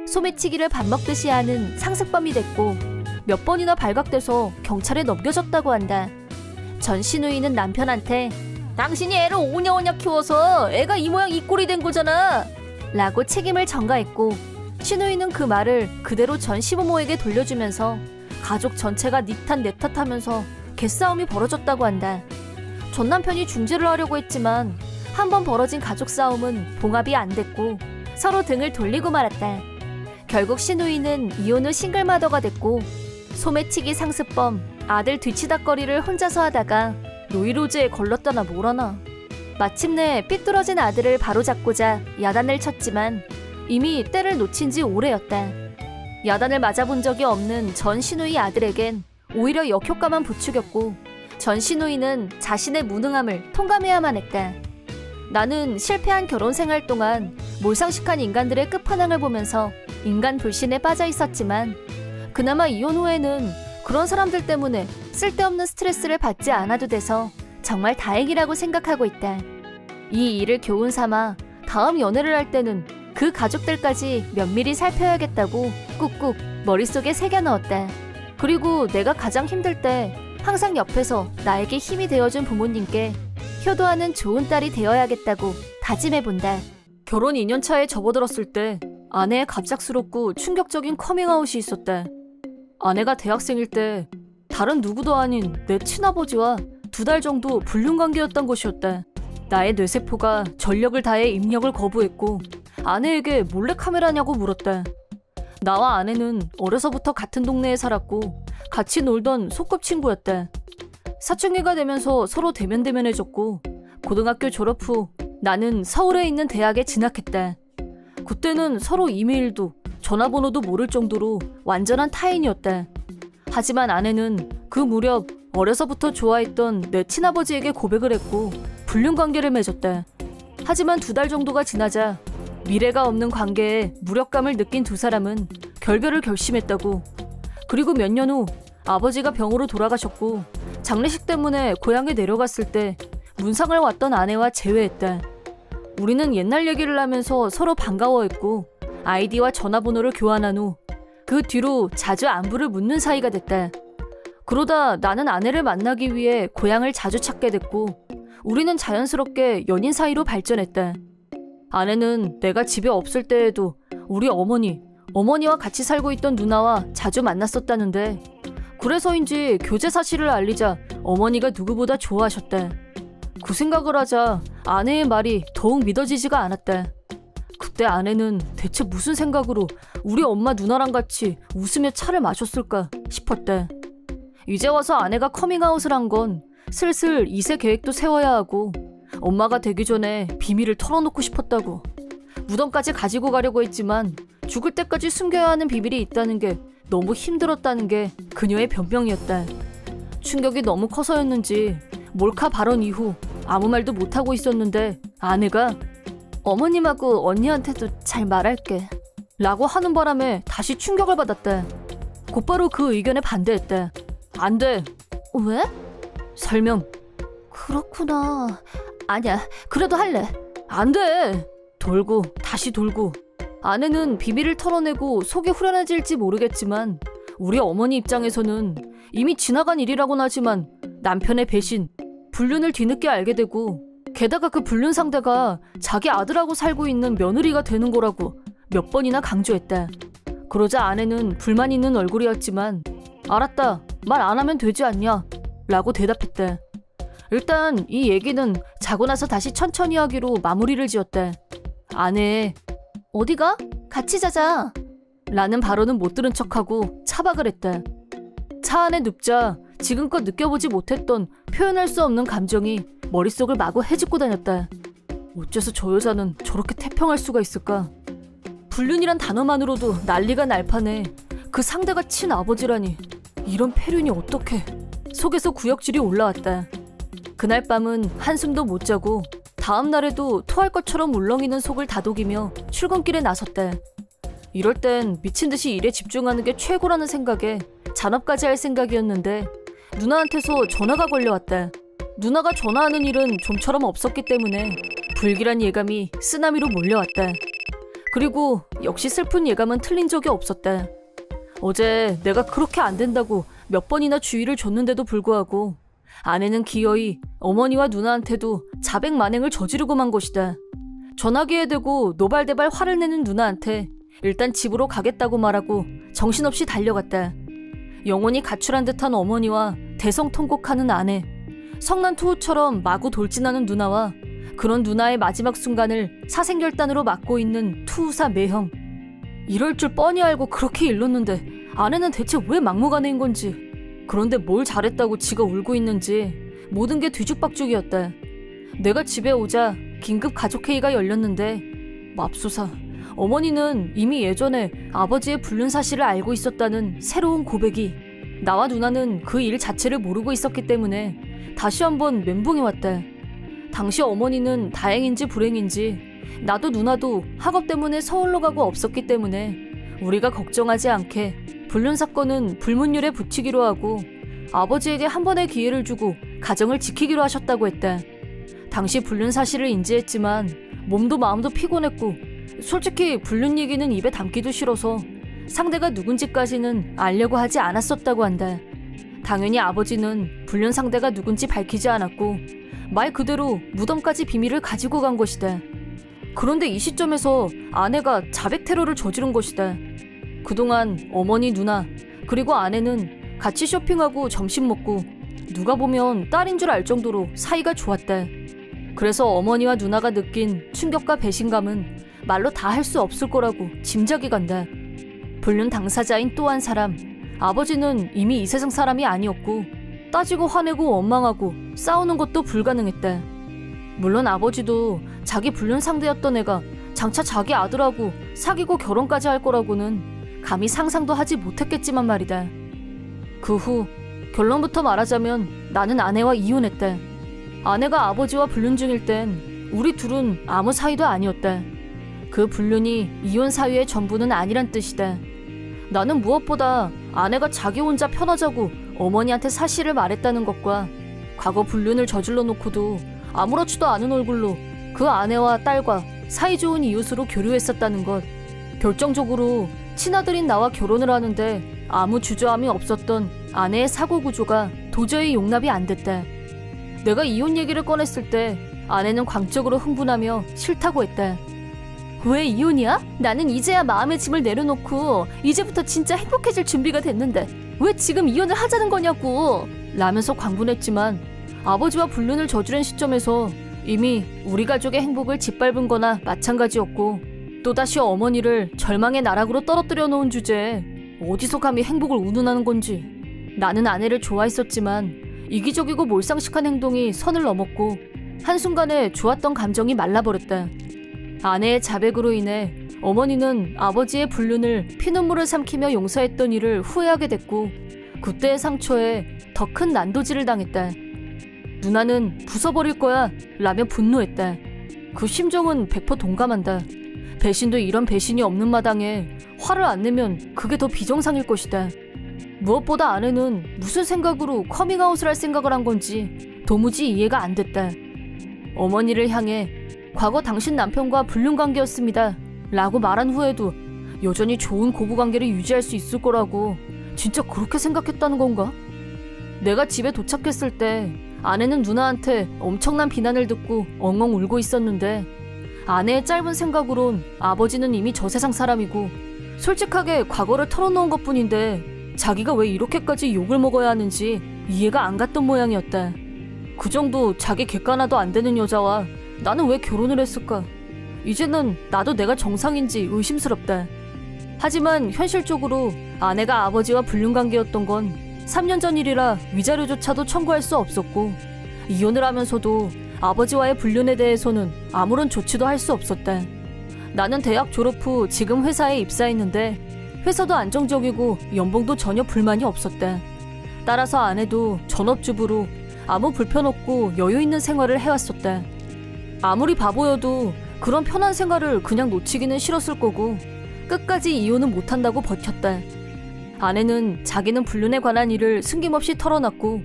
소매치기를 밥 먹듯이 하는 상습범이 됐고 몇 번이나 발각돼서 경찰에 넘겨졌다고 한다. 전 신우이는 남편한테 당신이 애를 오냐오냐 키워서 애가 이 모양 이 꼴이 된 거잖아 라고 책임을 전가했고, 신우이는 그 말을 그대로 전 시부모에게 돌려주면서 가족 전체가 니 탓 내 탓하면서 개싸움이 벌어졌다고 한다. 전 남편이 중재를 하려고 했지만 한 번 벌어진 가족 싸움은 봉합이 안 됐고 서로 등을 돌리고 말았다. 결국 신우이는 이혼 후 싱글마더가 됐고 소매치기 상습범, 아들 뒤치다꺼리를 혼자서 하다가 노이로즈에 걸렸다나 뭐라나. 마침내 삐뚤어진 아들을 바로잡고자 야단을 쳤지만 이미 때를 놓친 지 오래였다. 야단을 맞아본 적이 없는 전 시누이 아들에겐 오히려 역효과만 부추겼고 전 시누이는 자신의 무능함을 통감해야만 했다. 나는 실패한 결혼 생활 동안 몰상식한 인간들의 끝판왕을 보면서 인간 불신에 빠져 있었지만 그나마 이혼 후에는 그런 사람들 때문에 쓸데없는 스트레스를 받지 않아도 돼서 정말 다행이라고 생각하고 있다. 이 일을 교훈 삼아 다음 연애를 할 때는 그 가족들까지 면밀히 살펴야겠다고 꾹꾹 머릿속에 새겨넣었다. 그리고 내가 가장 힘들 때 항상 옆에서 나에게 힘이 되어준 부모님께 효도하는 좋은 딸이 되어야겠다고 다짐해본다. 결혼 2년 차에 접어들었을 때 아내의 갑작스럽고 충격적인 커밍아웃이 있었다. 아내가 대학생일 때 다른 누구도 아닌 내 친아버지와 2달 정도 불륜관계였던 것이었다. 나의 뇌세포가 전력을 다해 입력을 거부했고 아내에게 몰래카메라냐고 물었다. 나와 아내는 어려서부터 같은 동네에 살았고 같이 놀던 소꿉친구였다. 사춘기가 되면서 서로 대면대면해졌고 고등학교 졸업 후 나는 서울에 있는 대학에 진학했다. 그때는 서로 이메일도 전화번호도 모를 정도로 완전한 타인이었다. 하지만 아내는 그 무렵 어려서부터 좋아했던 내 친아버지에게 고백을 했고 불륜관계를 맺었다. 하지만 2달 정도가 지나자 미래가 없는 관계에 무력감을 느낀 두 사람은 결별을 결심했다고. 그리고 몇 년 후 아버지가 병으로 돌아가셨고 장례식 때문에 고향에 내려갔을 때 문상을 왔던 아내와 재회했다. 우리는 옛날 얘기를 하면서 서로 반가워했고 아이디와 전화번호를 교환한 후 그 뒤로 자주 안부를 묻는 사이가 됐다. 그러다 나는 아내를 만나기 위해 고향을 자주 찾게 됐고 우리는 자연스럽게 연인 사이로 발전했다. 아내는 내가 집에 없을 때에도 우리 어머니와 같이 살고 있던 누나와 자주 만났었다는데 그래서인지 교제 사실을 알리자 어머니가 누구보다 좋아하셨다. 그 생각을 하자 아내의 말이 더욱 믿어지지가 않았다. 그때 아내는 대체 무슨 생각으로 우리 엄마 누나랑 같이 웃으며 차를 마셨을까 싶었다. 이제 와서 아내가 커밍아웃을 한 건 슬슬 2세 계획도 세워야 하고 엄마가 되기 전에 비밀을 털어놓고 싶었다고. 무덤까지 가지고 가려고 했지만 죽을 때까지 숨겨야 하는 비밀이 있다는 게 너무 힘들었다는 게 그녀의 변명이었다. 충격이 너무 커서였는지 몰카 발언 이후 아무 말도 못하고 있었는데 아내가 어머님하고 언니한테도 잘 말할게 라고 하는 바람에 다시 충격을 받았다. 곧바로 그 의견에 반대했다. 안 돼. 왜? 설명. 그렇구나. 아니야, 그래도 할래. 안 돼. 돌고 다시 돌고. 아내는 비밀을 털어내고 속이 후련해질지 모르겠지만 우리 어머니 입장에서는 이미 지나간 일이라고는 하지만 남편의 배신, 불륜을 뒤늦게 알게 되고 게다가 그 불륜 상대가 자기 아들하고 살고 있는 며느리가 되는 거라고 몇 번이나 강조했다. 그러자 아내는 불만 있는 얼굴이었지만 알았다, 말 안 하면 되지 않냐 라고 대답했다. 일단 이 얘기는 자고 나서 다시 천천히 하기로 마무리를 지었다. 아내, 어디가? 같이 자자 라는 발언은 못 들은 척하고 차박을 했다. 차 안에 눕자 지금껏 느껴보지 못했던 표현할 수 없는 감정이 머릿속을 마구 헤집고 다녔다. 어째서 저 여자는 저렇게 태평할 수가 있을까? 불륜이란 단어만으로도 난리가 날 판에 그 상대가 친아버지라니 이런 폐륜이 어떻게. 속에서 구역질이 올라왔다. 그날 밤은 한숨도 못 자고 다음 날에도 토할 것처럼 울렁이는 속을 다독이며 출근길에 나섰다. 이럴 땐 미친 듯이 일에 집중하는 게 최고라는 생각에 잔업까지 할 생각이었는데 누나한테서 전화가 걸려왔다. 누나가 전화하는 일은 좀처럼 없었기 때문에 불길한 예감이 쓰나미로 몰려왔다. 그리고 역시 슬픈 예감은 틀린 적이 없었다. 어제 내가 그렇게 안 된다고 몇 번이나 주의를 줬는데도 불구하고 아내는 기어이 어머니와 누나한테도 자백만행을 저지르고 만 것이다. 전화기에 대고 노발대발 화를 내는 누나한테 일단 집으로 가겠다고 말하고 정신없이 달려갔다. 영혼이 가출한 듯한 어머니와 대성통곡하는 아내, 성난투우처럼 마구 돌진하는 누나와 그런 누나의 마지막 순간을 사생결단으로 맡고 있는 투우사 매형. 이럴 줄 뻔히 알고 그렇게 일렀는데 아내는 대체 왜 막무가내인 건지, 그런데 뭘 잘했다고 지가 울고 있는지 모든 게 뒤죽박죽이었다. 내가 집에 오자 긴급 가족회의가 열렸는데 맙소사, 어머니는 이미 예전에 아버지의 불륜 사실을 알고 있었다는 새로운 고백이, 나와 누나는 그 일 자체를 모르고 있었기 때문에 다시 한번 멘붕이 왔다. 당시 어머니는 다행인지 불행인지 나도 누나도 학업 때문에 서울로 가고 없었기 때문에 우리가 걱정하지 않게 불륜 사건은 불문율에 붙이기로 하고 아버지에게 한 번의 기회를 주고 가정을 지키기로 하셨다고 했다. 당시 불륜 사실을 인지했지만 몸도 마음도 피곤했고 솔직히 불륜 얘기는 입에 담기도 싫어서 상대가 누군지까지는 알려고 하지 않았었다고 한다. 당연히 아버지는 불륜 상대가 누군지 밝히지 않았고 말 그대로 무덤까지 비밀을 가지고 간 것이다. 그런데 이 시점에서 아내가 자백 테러를 저지른 것이다. 그동안 어머니, 누나, 그리고 아내는 같이 쇼핑하고 점심 먹고 누가 보면 딸인 줄 알 정도로 사이가 좋았다. 그래서 어머니와 누나가 느낀 충격과 배신감은 말로 다 할 수 없을 거라고 짐작이 간다. 불륜 당사자인 또 한 사람, 아버지는 이미 이 세상 사람이 아니었고 따지고 화내고 원망하고 싸우는 것도 불가능했다. 물론 아버지도 자기 불륜 상대였던 애가 장차 자기 아들하고 사귀고 결혼까지 할 거라고는 감히 상상도 하지 못했겠지만 말이다. 그 후 결론부터 말하자면 나는 아내와 이혼했다. 아내가 아버지와 불륜 중일 땐 우리 둘은 아무 사이도 아니었다. 그 불륜이 이혼 사유의 전부는 아니란 뜻이다. 나는 무엇보다 아내가 자기 혼자 편하자고 어머니한테 사실을 말했다는 것과 과거 불륜을 저질러 놓고도 아무렇지도 않은 얼굴로 그 아내와 딸과 사이좋은 이웃으로 교류했었다는 것, 결정적으로 친아들인 나와 결혼을 하는데 아무 주저함이 없었던 아내의 사고구조가 도저히 용납이 안 됐다. 내가 이혼 얘기를 꺼냈을 때 아내는 광적으로 흥분하며 싫다고 했다. 왜 이혼이야? 나는 이제야 마음의 짐을 내려놓고 이제부터 진짜 행복해질 준비가 됐는데 왜 지금 이혼을 하자는 거냐고 라면서 광분했지만 아버지와 불륜을 저지른 시점에서 이미 우리 가족의 행복을 짓밟은 거나 마찬가지였고 또다시 어머니를 절망의 나락으로 떨어뜨려 놓은 주제에 어디서 감히 행복을 운운하는 건지. 나는 아내를 좋아했었지만 이기적이고 몰상식한 행동이 선을 넘었고 한순간에 좋았던 감정이 말라버렸다. 아내의 자백으로 인해 어머니는 아버지의 불륜을 피눈물을 삼키며 용서했던 일을 후회하게 됐고 그때의 상처에 더 큰 난도질을 당했다. 누나는 부숴버릴 거야 라며 분노했다. 그 심정은 100% 동감한다. 배신도 이런 배신이 없는 마당에 화를 안 내면 그게 더 비정상일 것이다. 무엇보다 아내는 무슨 생각으로 커밍아웃을 할 생각을 한 건지 도무지 이해가 안 됐다. 어머니를 향해 과거 당신 남편과 불륜 관계였습니다 라고 말한 후에도 여전히 좋은 고부관계를 유지할 수 있을 거라고 진짜 그렇게 생각했다는 건가? 내가 집에 도착했을 때 아내는 누나한테 엄청난 비난을 듣고 엉엉 울고 있었는데 아내의 짧은 생각으론 아버지는 이미 저 세상 사람이고 솔직하게 과거를 털어놓은 것뿐인데 자기가 왜 이렇게까지 욕을 먹어야 하는지 이해가 안 갔던 모양이었다. 그 정도 자기 객관화도 안 되는 여자와 나는 왜 결혼을 했을까? 이제는 나도 내가 정상인지 의심스럽다. 하지만 현실적으로 아내가 아버지와 불륜관계였던 건 3년 전 일이라 위자료조차도 청구할 수 없었고 이혼을 하면서도 아버지와의 불륜에 대해서는 아무런 조치도 할 수 없었다. 나는 대학 졸업 후 지금 회사에 입사했는데 회사도 안정적이고 연봉도 전혀 불만이 없었다. 따라서 아내도 전업주부로 아무 불편 없고 여유 있는 생활을 해왔었다. 아무리 바보여도 그런 편한 생활을 그냥 놓치기는 싫었을 거고 끝까지 이혼은 못한다고 버텼다. 아내는 자기는 불륜에 관한 일을 숨김없이 털어놨고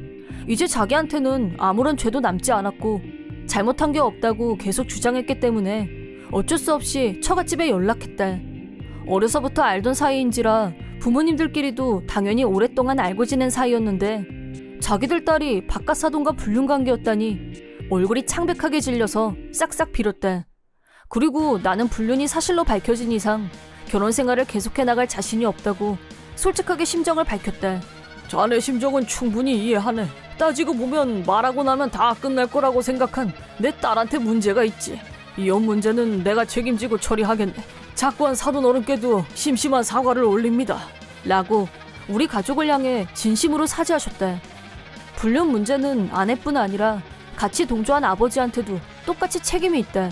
이제 자기한테는 아무런 죄도 남지 않았고 잘못한 게 없다고 계속 주장했기 때문에 어쩔 수 없이 처갓집에 연락했다. 어려서부터 알던 사이인지라 부모님들끼리도 당연히 오랫동안 알고 지낸 사이였는데 자기들 딸이 바깥사돈과 불륜 관계였다니 얼굴이 창백하게 질려서 싹싹 빌었다. 그리고 나는 불륜이 사실로 밝혀진 이상 결혼 생활을 계속해 나갈 자신이 없다고 솔직하게 심정을 밝혔다. 자네 심정은 충분히 이해하네. 따지고 보면 말하고 나면 다 끝날 거라고 생각한 내 딸한테 문제가 있지. 이혼 문제는 내가 책임지고 처리하겠네. 자꾸한 사돈 어른께도 심심한 사과를 올립니다. 라고 우리 가족을 향해 진심으로 사죄하셨다. 불륜 문제는 아내뿐 아니라 같이 동조한 아버지한테도 똑같이 책임이 있다.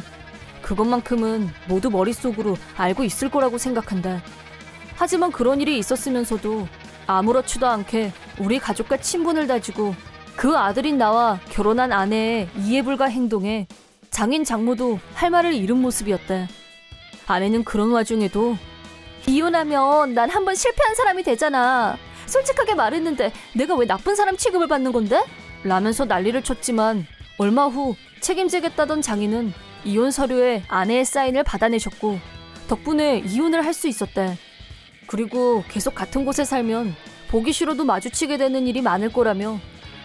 그것만큼은 모두 머릿속으로 알고 있을 거라고 생각한다. 하지만 그런 일이 있었으면서도 아무렇지도 않게 우리 가족과 친분을 다지고 그 아들인 나와 결혼한 아내의 이해불가 행동에 장인 장모도 할 말을 잃은 모습이었다. 아내는 그런 와중에도 이혼하면 난 한번 실패한 사람이 되잖아. 솔직하게 말했는데 내가 왜 나쁜 사람 취급을 받는 건데? 라면서 난리를 쳤지만 얼마 후 책임지겠다던 장인은 이혼 서류에 아내의 사인을 받아내셨고 덕분에 이혼을 할 수 있었다. 그리고 계속 같은 곳에 살면 보기 싫어도 마주치게 되는 일이 많을 거라며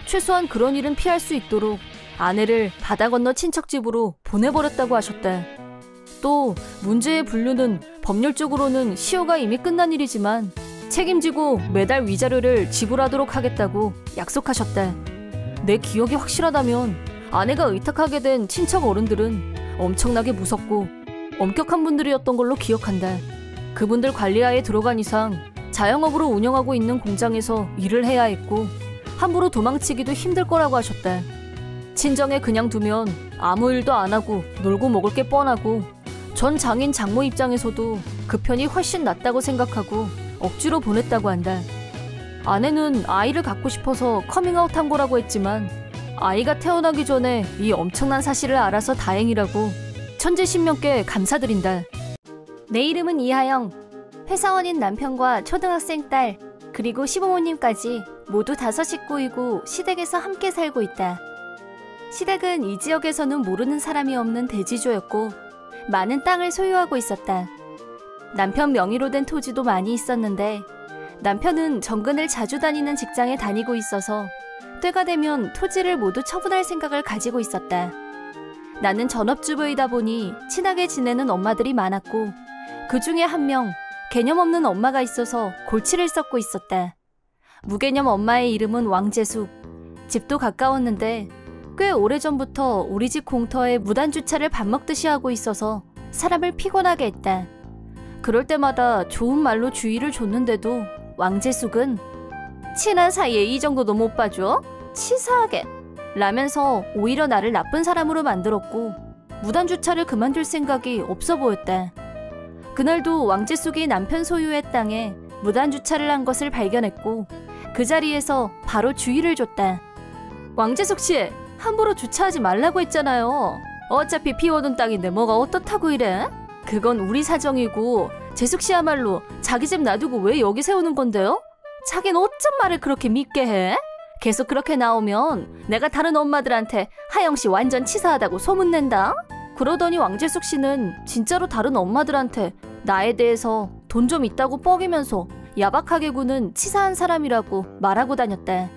최소한 그런 일은 피할 수 있도록 아내를 바다 건너 친척집으로 보내버렸다고 하셨다. 또 문제의 분류는 법률적으로는 시효가 이미 끝난 일이지만 책임지고 매달 위자료를 지불하도록 하겠다고 약속하셨다. 내 기억이 확실하다면 아내가 의탁하게 된 친척 어른들은 엄청나게 무섭고 엄격한 분들이었던 걸로 기억한다. 그분들 관리하에 들어간 이상 자영업으로 운영하고 있는 공장에서 일을 해야 했고 함부로 도망치기도 힘들 거라고 하셨다. 친정에 그냥 두면 아무 일도 안 하고 놀고 먹을 게 뻔하고 전 장인 장모 입장에서도 그 편이 훨씬 낫다고 생각하고 억지로 보냈다고 한다. 아내는 아이를 갖고 싶어서 커밍아웃한 거라고 했지만 아이가 태어나기 전에 이 엄청난 사실을 알아서 다행이라고 천지신명께 감사드린다. 내 이름은 이하영. 회사원인 남편과 초등학생 딸 그리고 시부모님까지 모두 5 식구이고 시댁에서 함께 살고 있다. 시댁은 이 지역에서는 모르는 사람이 없는 대지조였고 많은 땅을 소유하고 있었다. 남편 명의로 된 토지도 많이 있었는데 남편은 정근을 자주 다니는 직장에 다니고 있어서 때가 되면 토지를 모두 처분할 생각을 가지고 있었다. 나는 전업주부이다 보니 친하게 지내는 엄마들이 많았고 그 중에 한 명 개념 없는 엄마가 있어서 골치를 썩고 있었다. 무개념 엄마의 이름은 왕재숙. 집도 가까웠는데 꽤 오래전부터 우리 집 공터에 무단주차를 밥 먹듯이 하고 있어서 사람을 피곤하게 했다. 그럴 때마다 좋은 말로 주의를 줬는데도 왕재숙은 친한 사이에 이 정도도 못 봐줘? 치사하게 라면서 오히려 나를 나쁜 사람으로 만들었고 무단주차를 그만둘 생각이 없어 보였다. 그날도 왕재숙이 남편 소유의 땅에 무단주차를 한 것을 발견했고 그 자리에서 바로 주의를 줬다. 왕재숙 씨, 함부로 주차하지 말라고 했잖아요. 어차피 비워둔 땅인데 뭐가 어떻다고 이래? 그건 우리 사정이고 재숙 씨야말로 자기 집 놔두고 왜 여기 세우는 건데요? 자긴 어쩜 말을 그렇게 믿게 해? 계속 그렇게 나오면 내가 다른 엄마들한테 하영 씨 완전 치사하다고 소문낸다? 그러더니 왕재숙 씨는 진짜로 다른 엄마들한테 나에 대해서 돈 좀 있다고 뻐기면서 야박하게 구는 치사한 사람이라고 말하고 다녔다.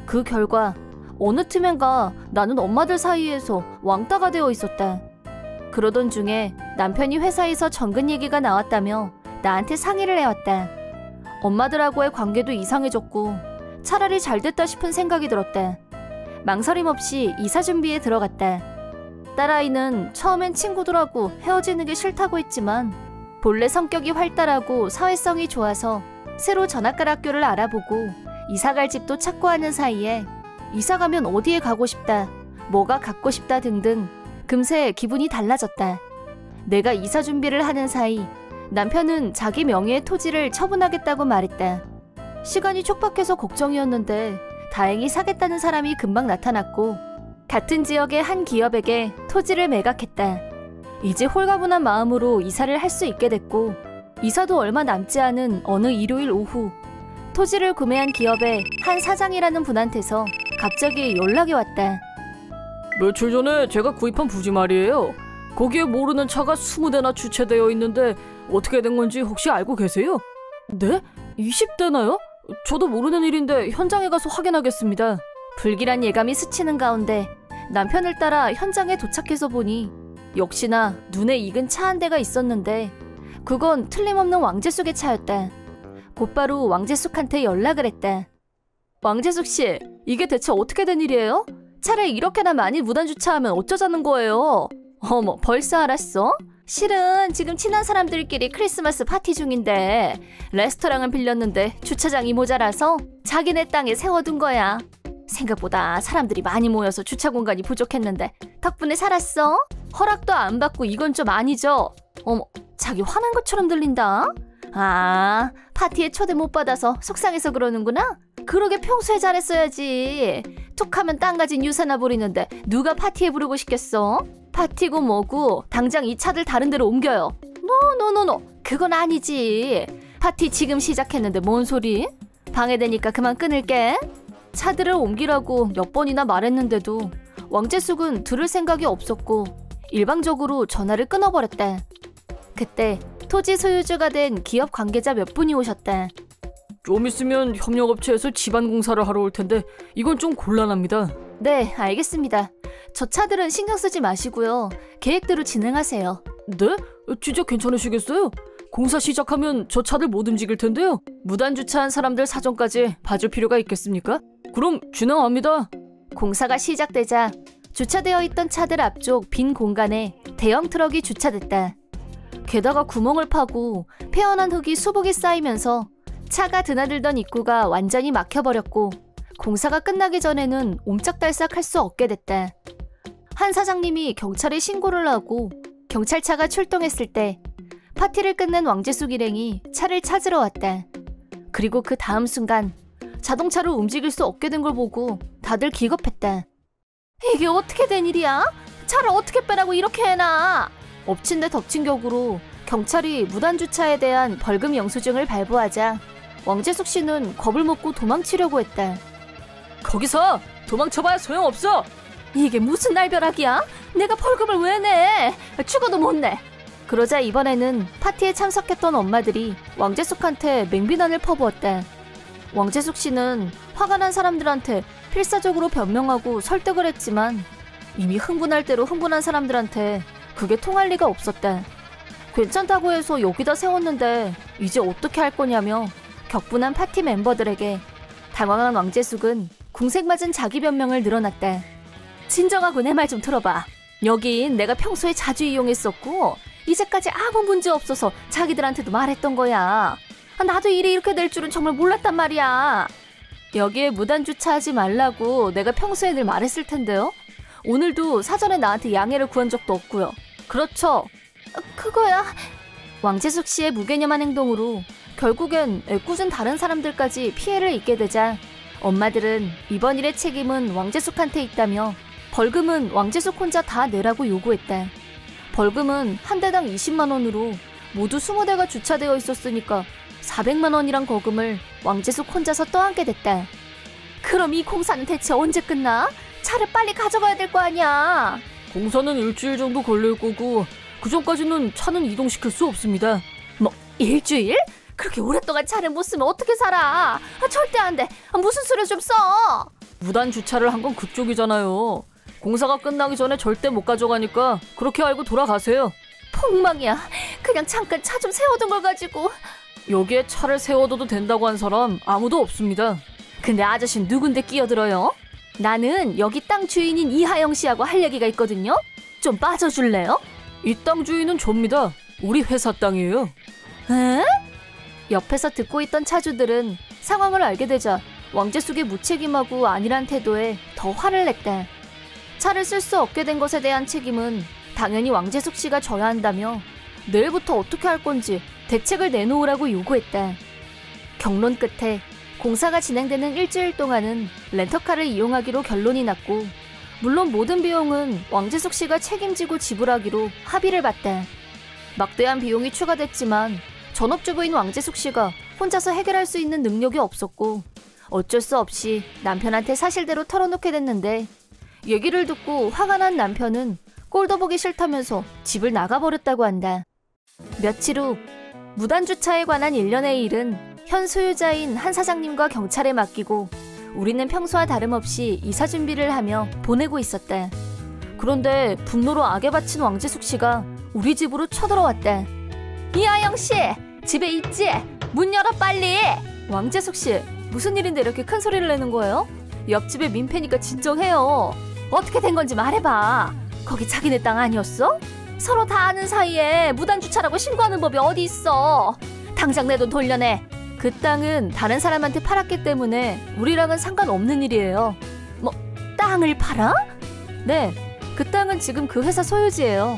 그 결과 어느 틈엔가 나는 엄마들 사이에서 왕따가 되어 있었다. 그러던 중에 남편이 회사에서 정근 얘기가 나왔다며 나한테 상의를 해왔다. 엄마들하고의 관계도 이상해졌고 차라리 잘됐다 싶은 생각이 들었다. 망설임 없이 이사 준비에 들어갔다. 딸아이는 처음엔 친구들하고 헤어지는 게 싫다고 했지만 본래 성격이 활달하고 사회성이 좋아서 새로 전학갈 학교를 알아보고 이사갈 집도 찾고 하는 사이에 이사가면 어디에 가고 싶다, 뭐가 갖고 싶다 등등 금세 기분이 달라졌다. 내가 이사 준비를 하는 사이 남편은 자기 명의의 토지를 처분하겠다고 말했다. 시간이 촉박해서 걱정이었는데 다행히 사겠다는 사람이 금방 나타났고 같은 지역의 한 기업에게 토지를 매각했다. 이제 홀가분한 마음으로 이사를 할 수 있게 됐고 이사도 얼마 남지 않은 어느 일요일 오후 토지를 구매한 기업의 한 사장이라는 분한테서 갑자기 연락이 왔다. 며칠 전에 제가 구입한 부지 말이에요. 거기에 모르는 차가 20대나 주차되어 있는데 어떻게 된 건지 혹시 알고 계세요? 네? 20대나요? 저도 모르는 일인데 현장에 가서 확인하겠습니다. 불길한 예감이 스치는 가운데 남편을 따라 현장에 도착해서 보니 역시나 눈에 익은 차 한 대가 있었는데 그건 틀림없는 왕재숙의 차였다. 곧바로 왕재숙한테 연락을 했다. 왕재숙 씨, 이게 대체 어떻게 된 일이에요? 차를 이렇게나 많이 무단 주차하면 어쩌자는 거예요? 어머, 벌써 알았어? 실은 지금 친한 사람들끼리 크리스마스 파티 중인데 레스토랑을 빌렸는데 주차장이 모자라서 자기네 땅에 세워둔 거야. 생각보다 사람들이 많이 모여서 주차 공간이 부족했는데 덕분에 살았어. 허락도 안 받고 이건 좀 아니죠? 어머, 자기 화난 것처럼 들린다. 아, 파티에 초대 못 받아서 속상해서 그러는구나? 그러게 평소에 잘했어야지. 툭하면 땅 가진 유사나 부리는데 누가 파티에 부르고 싶겠어? 파티고 뭐고 당장 이 차들 다른 데로 옮겨요. 노. 그건 아니지. 파티 지금 시작했는데 뭔 소리? 방해되니까 그만 끊을게. 차들을 옮기라고 몇 번이나 말했는데도 왕재숙은 들을 생각이 없었고 일방적으로 전화를 끊어버렸다. 그때 토지 소유주가 된 기업 관계자 몇 분이 오셨다. 좀 있으면 협력업체에서 집안 공사를 하러 올 텐데 이건 좀 곤란합니다. 네, 알겠습니다. 저 차들은 신경 쓰지 마시고요. 계획대로 진행하세요. 네? 진짜 괜찮으시겠어요? 공사 시작하면 저 차들 못 움직일 텐데요. 무단 주차한 사람들 사정까지 봐줄 필요가 있겠습니까? 그럼 진행합니다. 공사가 시작되자 주차되어 있던 차들 앞쪽 빈 공간에 대형 트럭이 주차됐다. 게다가 구멍을 파고 폐언한 흙이 수북이 쌓이면서 차가 드나들던 입구가 완전히 막혀버렸고 공사가 끝나기 전에는 옴짝달싹 할 수 없게 됐다. 한 사장님이 경찰에 신고를 하고 경찰차가 출동했을 때 파티를 끝낸 왕재숙 일행이 차를 찾으러 왔다. 그리고 그 다음 순간 자동차를 움직일 수 없게 된 걸 보고 다들 기겁했다. 이게 어떻게 된 일이야? 차를 어떻게 빼라고 이렇게 해놔? 엎친 데 덮친 격으로 경찰이 무단 주차에 대한 벌금 영수증을 발부하자 왕재숙 씨는 겁을 먹고 도망치려고 했다. 거기서 도망쳐봐야 소용없어. 이게 무슨 날벼락이야? 내가 벌금을 왜 내? 죽어도 못 내. 그러자 이번에는 파티에 참석했던 엄마들이 왕재숙한테 맹비난을 퍼부었다. 왕재숙 씨는 화가 난 사람들한테 필사적으로 변명하고 설득을 했지만 이미 흥분할 대로 흥분한 사람들한테 그게 통할 리가 없었다. 괜찮다고 해서 여기다 세웠는데 이제 어떻게 할 거냐며 격분한 파티 멤버들에게 당황한 왕재숙은 궁색맞은 자기 변명을 늘어놨다. 진정하고 내 말 좀 들어봐. 여긴 내가 평소에 자주 이용했었고 이제까지 아무 문제 없어서 자기들한테도 말했던 거야. 나도 일이 이렇게 될 줄은 정말 몰랐단 말이야. 여기에 무단 주차하지 말라고 내가 평소에 늘 말했을 텐데요. 오늘도 사전에 나한테 양해를 구한 적도 없고요. 그렇죠? 그거야. 왕재숙 씨의 무개념한 행동으로 결국엔 애꿎은 다른 사람들까지 피해를 입게 되자 엄마들은 이번 일의 책임은 왕재숙한테 있다며 벌금은 왕재숙 혼자 다 내라고 요구했다. 벌금은 한 대당 20만 원으로 모두 20대가 주차되어 있었으니까 400만 원이란 거금을 왕재숙 혼자서 떠안게 됐다. 그럼 이 공사는 대체 언제 끝나? 차를 빨리 가져가야 될 거 아니야. 공사는 일주일 정도 걸릴 거고 그 전까지는 차는 이동시킬 수 없습니다. 뭐 일주일? 그렇게 오랫동안 차를 못 쓰면 어떻게 살아? 절대 안 돼. 무슨 수를 좀 써. 무단 주차를 한 건 그쪽이잖아요. 공사가 끝나기 전에 절대 못 가져가니까 그렇게 알고 돌아가세요. 폭망이야. 그냥 잠깐 차 좀 세워둔 걸 가지고. 여기에 차를 세워둬도 된다고 한 사람 아무도 없습니다. 근데 아저씨는 누군데 끼어들어요? 나는 여기 땅 주인인 이하영 씨하고 할 얘기가 있거든요. 좀 빠져줄래요? 이 땅 주인은 접니다. 우리 회사 땅이에요. 에? 옆에서 듣고 있던 차주들은 상황을 알게 되자 왕재숙의 무책임하고 안일한 태도에 더 화를 냈다. 차를 쓸 수 없게 된 것에 대한 책임은 당연히 왕재숙 씨가 져야 한다며 내일부터 어떻게 할 건지 대책을 내놓으라고 요구했다. 경론 끝에 공사가 진행되는 일주일 동안은 렌터카를 이용하기로 결론이 났고 물론 모든 비용은 왕재숙 씨가 책임지고 지불하기로 합의를 봤다. 막대한 비용이 추가됐지만 전업주부인 왕재숙 씨가 혼자서 해결할 수 있는 능력이 없었고 어쩔 수 없이 남편한테 사실대로 털어놓게 됐는데 얘기를 듣고 화가 난 남편은 꼴도 보기 싫다면서 집을 나가버렸다고 한다. 며칠 후 무단주차에 관한 일련의 일은 현 소유자인 한 사장님과 경찰에 맡기고 우리는 평소와 다름없이 이사 준비를 하며 보내고 있었다. 그런데 분노로 악에 바친 왕재숙 씨가 우리 집으로 쳐들어왔다. 이하영 씨! 집에 있지? 문 열어 빨리! 왕재숙 씨, 무슨 일인데 이렇게 큰 소리를 내는 거예요? 옆집에 민폐니까 진정해요. 어떻게 된 건지 말해봐. 거기 자기네 땅 아니었어? 서로 다 아는 사이에 무단주차라고 신고하는 법이 어디 있어. 당장 내 돈 돌려내. 그 땅은 다른 사람한테 팔았기 때문에 우리랑은 상관없는 일이에요. 뭐, 땅을 팔아? 네, 그 땅은 지금 그 회사 소유지예요.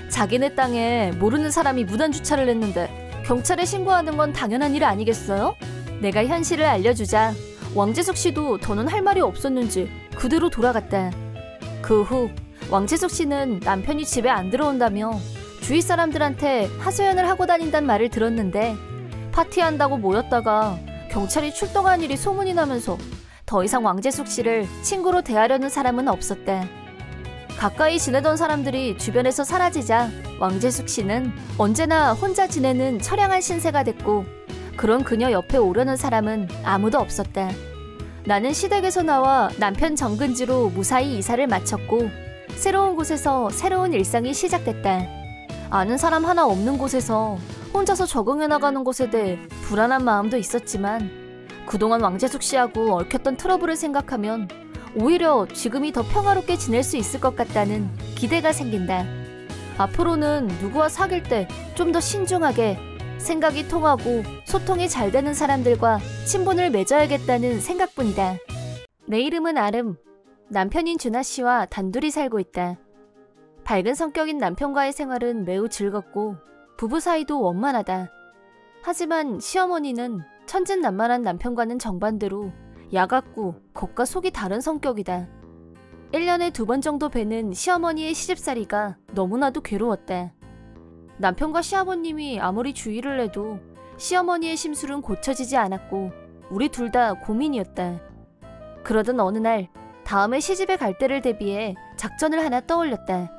자기네 땅에 모르는 사람이 무단주차를 했는데 경찰에 신고하는 건 당연한 일 아니겠어요? 내가 현실을 알려주자 왕재숙 씨도 더는 할 말이 없었는지 그대로 돌아갔다. 그 후 왕재숙 씨는 남편이 집에 안 들어온다며 주위 사람들한테 하소연을 하고 다닌단 말을 들었는데 파티한다고 모였다가 경찰이 출동한 일이 소문이 나면서 더 이상 왕재숙 씨를 친구로 대하려는 사람은 없었다. 가까이 지내던 사람들이 주변에서 사라지자 왕재숙 씨는 언제나 혼자 지내는 처량한 신세가 됐고 그런 그녀 옆에 오려는 사람은 아무도 없었다. 나는 시댁에서 나와 남편 정근지로 무사히 이사를 마쳤고 새로운 곳에서 새로운 일상이 시작됐다. 아는 사람 하나 없는 곳에서 혼자서 적응해 나가는 것에 대해 불안한 마음도 있었지만 그동안 왕재숙 씨하고 얽혔던 트러블을 생각하면 오히려 지금이 더 평화롭게 지낼 수 있을 것 같다는 기대가 생긴다. 앞으로는 누구와 사귈 때 좀 더 신중하게 생각이 통하고 소통이 잘 되는 사람들과 친분을 맺어야겠다는 생각뿐이다. 내 이름은 아름. 남편인 준하 씨와 단둘이 살고 있다. 밝은 성격인 남편과의 생활은 매우 즐겁고 부부 사이도 원만하다. 하지만 시어머니는 천진난만한 남편과는 정반대로 야같고 겉과 속이 다른 성격이다. 1년에 2번 정도 뵈는 시어머니의 시집살이가 너무나도 괴로웠다. 남편과 시아버님이 아무리 주의를 해도 시어머니의 심술은 고쳐지지 않았고 우리 둘 다 고민이었다. 그러던 어느 날 다음에 시집에 갈 때를 대비해 작전을 하나 떠올렸다.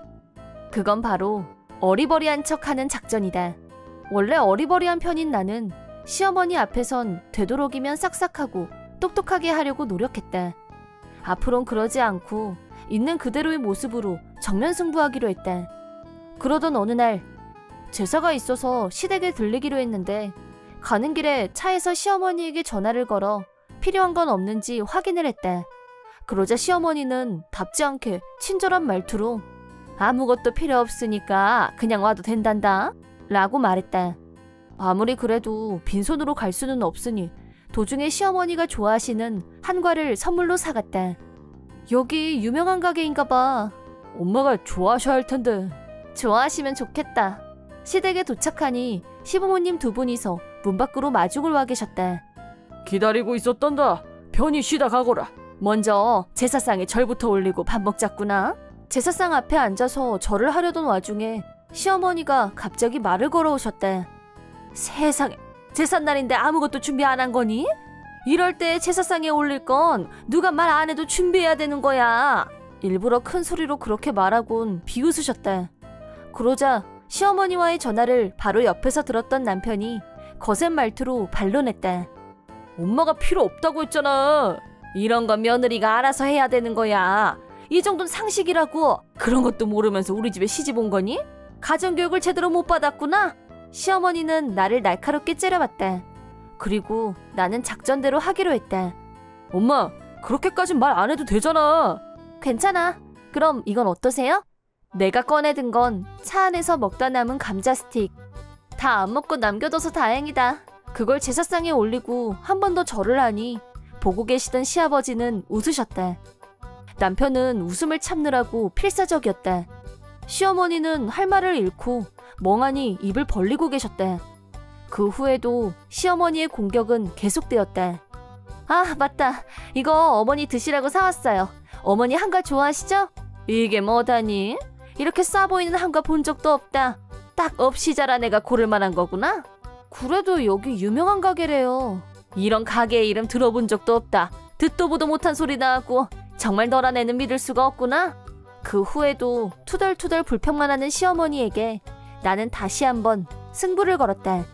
그건 바로 어리버리한 척하는 작전이다. 원래 어리버리한 편인 나는 시어머니 앞에선 되도록이면 싹싹하고 똑똑하게 하려고 노력했다. 앞으론 그러지 않고 있는 그대로의 모습으로 정면 승부하기로 했다. 그러던 어느 날 제사가 있어서 시댁에 들리기로 했는데 가는 길에 차에서 시어머니에게 전화를 걸어 필요한 건 없는지 확인을 했다. 그러자 시어머니는 답지 않게 친절한 말투로 아무것도 필요 없으니까 그냥 와도 된단다 라고 말했다. 아무리 그래도 빈손으로 갈 수는 없으니 도중에 시어머니가 좋아하시는 한과를 선물로 사갔다. 여기 유명한 가게인가 봐. 엄마가 좋아하셔야 할 텐데. 좋아하시면 좋겠다. 시댁에 도착하니 시부모님 두 분이서 문 밖으로 마중을 와 계셨다. 기다리고 있었단다. 편히 쉬다 가거라. 먼저 제사상에 절부터 올리고 밥 먹자꾸나. 제사상 앞에 앉아서 절을 하려던 와중에 시어머니가 갑자기 말을 걸어오셨다. 세상에, 제삿날인데 아무것도 준비 안 한 거니? 이럴 때 제사상에 올릴 건 누가 말 안 해도 준비해야 되는 거야. 일부러 큰 소리로 그렇게 말하곤 비웃으셨다. 그러자 시어머니와의 전화를 바로 옆에서 들었던 남편이 거센 말투로 반론했다. 엄마가 필요 없다고 했잖아. 이런 건 며느리가 알아서 해야 되는 거야. 이 정도는 상식이라고. 그런 것도 모르면서 우리 집에 시집 온 거니? 가정교육을 제대로 못 받았구나. 시어머니는 나를 날카롭게 째려봤다. 그리고 나는 작전대로 하기로 했다. 엄마, 그렇게까진 말 안 해도 되잖아. 괜찮아. 그럼 이건 어떠세요? 내가 꺼내든 건 차 안에서 먹다 남은 감자 스틱. 다 안 먹고 남겨둬서 다행이다. 그걸 제사상에 올리고 한 번 더 절을 하니 보고 계시던 시아버지는 웃으셨다. 남편은 웃음을 참느라고 필사적이었다. 시어머니는 할 말을 잃고 멍하니 입을 벌리고 계셨다. 그 후에도 시어머니의 공격은 계속되었다. 아, 맞다. 이거 어머니 드시라고 사왔어요. 어머니 한가 좋아하시죠? 이게 뭐다니? 이렇게 싸 보이는 한가 본 적도 없다. 딱 없이 자란 애가 고를 만한 거구나. 그래도 여기 유명한 가게래요. 이런 가게의 이름 들어본 적도 없다. 듣도 보도 못한 소리 나왔고 정말 너란 애는 믿을 수가 없구나. 그 후에도 투덜투덜 불평만 하는 시어머니에게 나는 다시 한번 승부를 걸었다.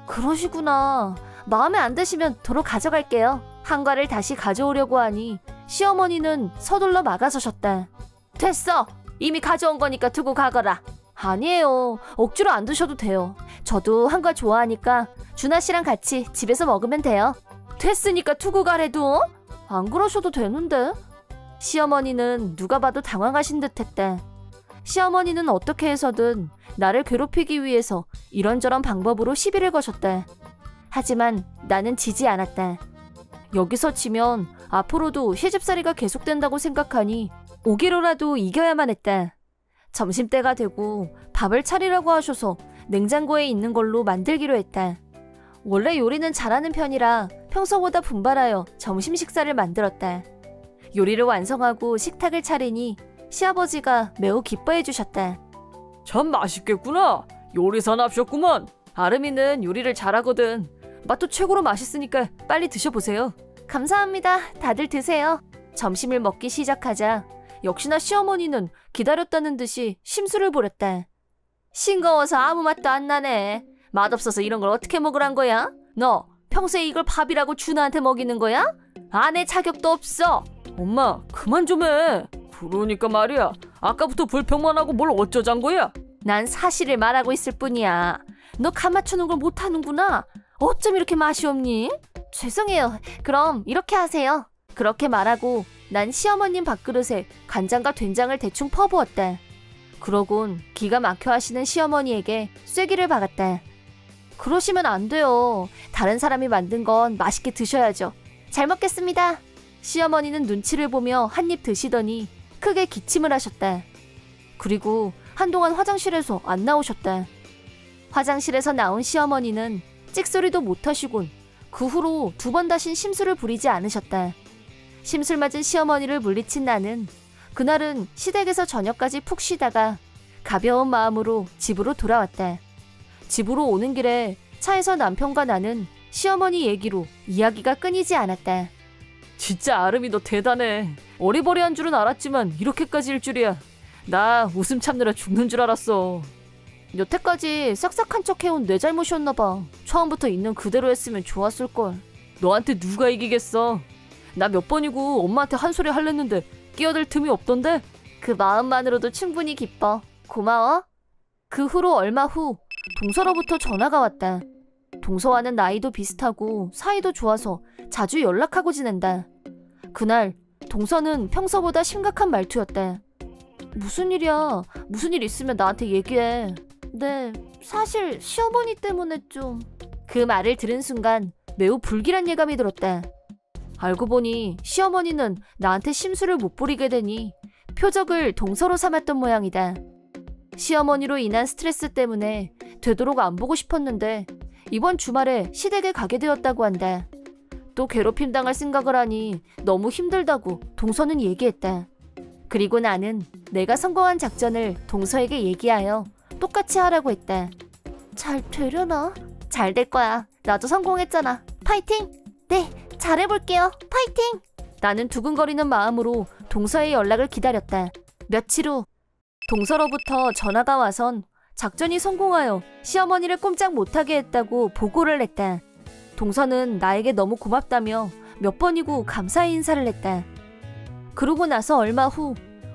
그러시구나. 마음에 안 드시면 도로 가져갈게요. 한과를 다시 가져오려고 하니 시어머니는 서둘러 막아서셨다. 됐어. 이미 가져온 거니까 두고 가거라. 아니에요. 억지로 안 드셔도 돼요. 저도 한과 좋아하니까 준하 씨랑 같이 집에서 먹으면 돼요. 됐으니까 두고 가래도. 안 그러셔도 되는데. 시어머니는 누가 봐도 당황하신 듯했다. 시어머니는 어떻게 해서든 나를 괴롭히기 위해서 이런저런 방법으로 시비를 거셨다. 하지만 나는 지지 않았다. 여기서 지면 앞으로도 시집살이가 계속된다고 생각하니 오기로라도 이겨야만 했다. 점심때가 되고 밥을 차리라고 하셔서 냉장고에 있는 걸로 만들기로 했다. 원래 요리는 잘하는 편이라 평소보다 분발하여 점심 식사를 만들었다. 요리를 완성하고 식탁을 차리니 시아버지가 매우 기뻐해 주셨다. 참 맛있겠구나. 요리사납셨구만. 아름이는 요리를 잘하거든. 맛도 최고로 맛있으니까 빨리 드셔보세요. 감사합니다. 다들 드세요. 점심을 먹기 시작하자 역시나 시어머니는 기다렸다는 듯이 심술을 부렸다. 싱거워서 아무 맛도 안 나네. 맛없어서 이런 걸 어떻게 먹으란 거야? 너 평소에 이걸 밥이라고 준하한테 먹이는 거야? 아내 자격도 없어. 엄마 그만 좀 해. 그러니까 말이야. 아까부터 불평만 하고 뭘 어쩌잔 거야? 난 사실을 말하고 있을 뿐이야. 너 간 맞추는 걸 못하는구나. 어쩜 이렇게 맛이 없니? 죄송해요. 그럼 이렇게 하세요. 그렇게 말하고 난 시어머님 밥그릇에 간장과 된장을 대충 퍼부었다. 그러곤 기가 막혀 하시는 시어머니에게 쐐기를 박았다. 그러시면 안 돼요. 다른 사람이 만든 건 맛있게 드셔야죠. 잘 먹겠습니다. 시어머니는 눈치를 보며 한 입 드시더니 크게 기침을 하셨다. 그리고 한동안 화장실에서 안 나오셨다. 화장실에서 나온 시어머니는 찍소리도 못하시곤 그 후로 2번 다신 심술을 부리지 않으셨다. 심술 맞은 시어머니를 물리친 나는 그날은 시댁에서 저녁까지 푹 쉬다가 가벼운 마음으로 집으로 돌아왔다. 집으로 오는 길에 차에서 남편과 나는 시어머니 얘기로 이야기가 끊이지 않았다. 진짜 아름이 너 대단해. 어리버리한 줄은 알았지만 이렇게까지일 줄이야. 나 웃음 참느라 죽는 줄 알았어. 여태까지 싹싹한 척 해온 내 잘못이었나 봐. 처음부터 있는 그대로 했으면 좋았을걸. 너한테 누가 이기겠어. 나 몇 번이고 엄마한테 한 소리 하려는데 끼어들 틈이 없던데? 그 마음만으로도 충분히 기뻐. 고마워. 그 후로 얼마 후 동서로부터 전화가 왔다. 동서와는 나이도 비슷하고 사이도 좋아서 자주 연락하고 지낸다. 그날 동서는 평소보다 심각한 말투였다. 무슨 일이야? 무슨 일 있으면 나한테 얘기해. 네, 사실 시어머니 때문에 좀... 그 말을 들은 순간 매우 불길한 예감이 들었다. 알고 보니 시어머니는 나한테 심술을 못 부리게 되니 표적을 동서로 삼았던 모양이다. 시어머니로 인한 스트레스 때문에 되도록 안 보고 싶었는데 이번 주말에 시댁에 가게 되었다고 한다. 또 괴롭힘 당할 생각을 하니 너무 힘들다고 동서는 얘기했다. 그리고 나는 내가 성공한 작전을 동서에게 얘기하여 똑같이 하라고 했다. 잘 되려나? 잘 될 거야. 나도 성공했잖아. 파이팅! 네, 잘해볼게요. 파이팅! 나는 두근거리는 마음으로 동서의 연락을 기다렸다. 며칠 후 동서로부터 전화가 와선 작전이 성공하여 시어머니를 꼼짝 못하게 했다고 보고를 했다. 동서는 나에게 너무 고맙다며 몇 번이고 감사의 인사를 했다. 그러고 나서 얼마 후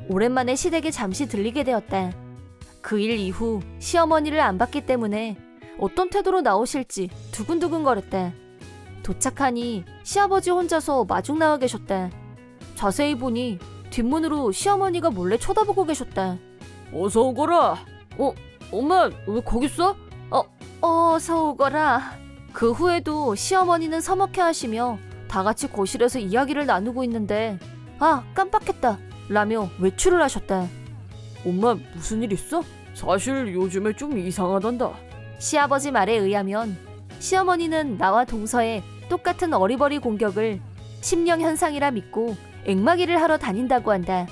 오랜만에 시댁에 잠시 들리게 되었다. 그 일 이후 시어머니를 안 봤기 때문에 어떤 태도로 나오실지 두근두근거렸다. 도착하니 시아버지 혼자서 마중 나와 계셨다. 자세히 보니 뒷문으로 시어머니가 몰래 쳐다보고 계셨다. 어서 오거라. 엄마 왜 거기 있어? 어서 오거라. 그 후에도 시어머니는 서먹해 하시며 다 같이 거실에서 이야기를 나누고 있는데 아, 깜빡했다 라며 외출을 하셨다. 엄마 무슨 일 있어? 사실 요즘에 좀 이상하단다. 시아버지 말에 의하면 시어머니는 나와 동서의 똑같은 어리버리 공격을 심령현상이라 믿고 앵마기를 하러 다닌다고 한다.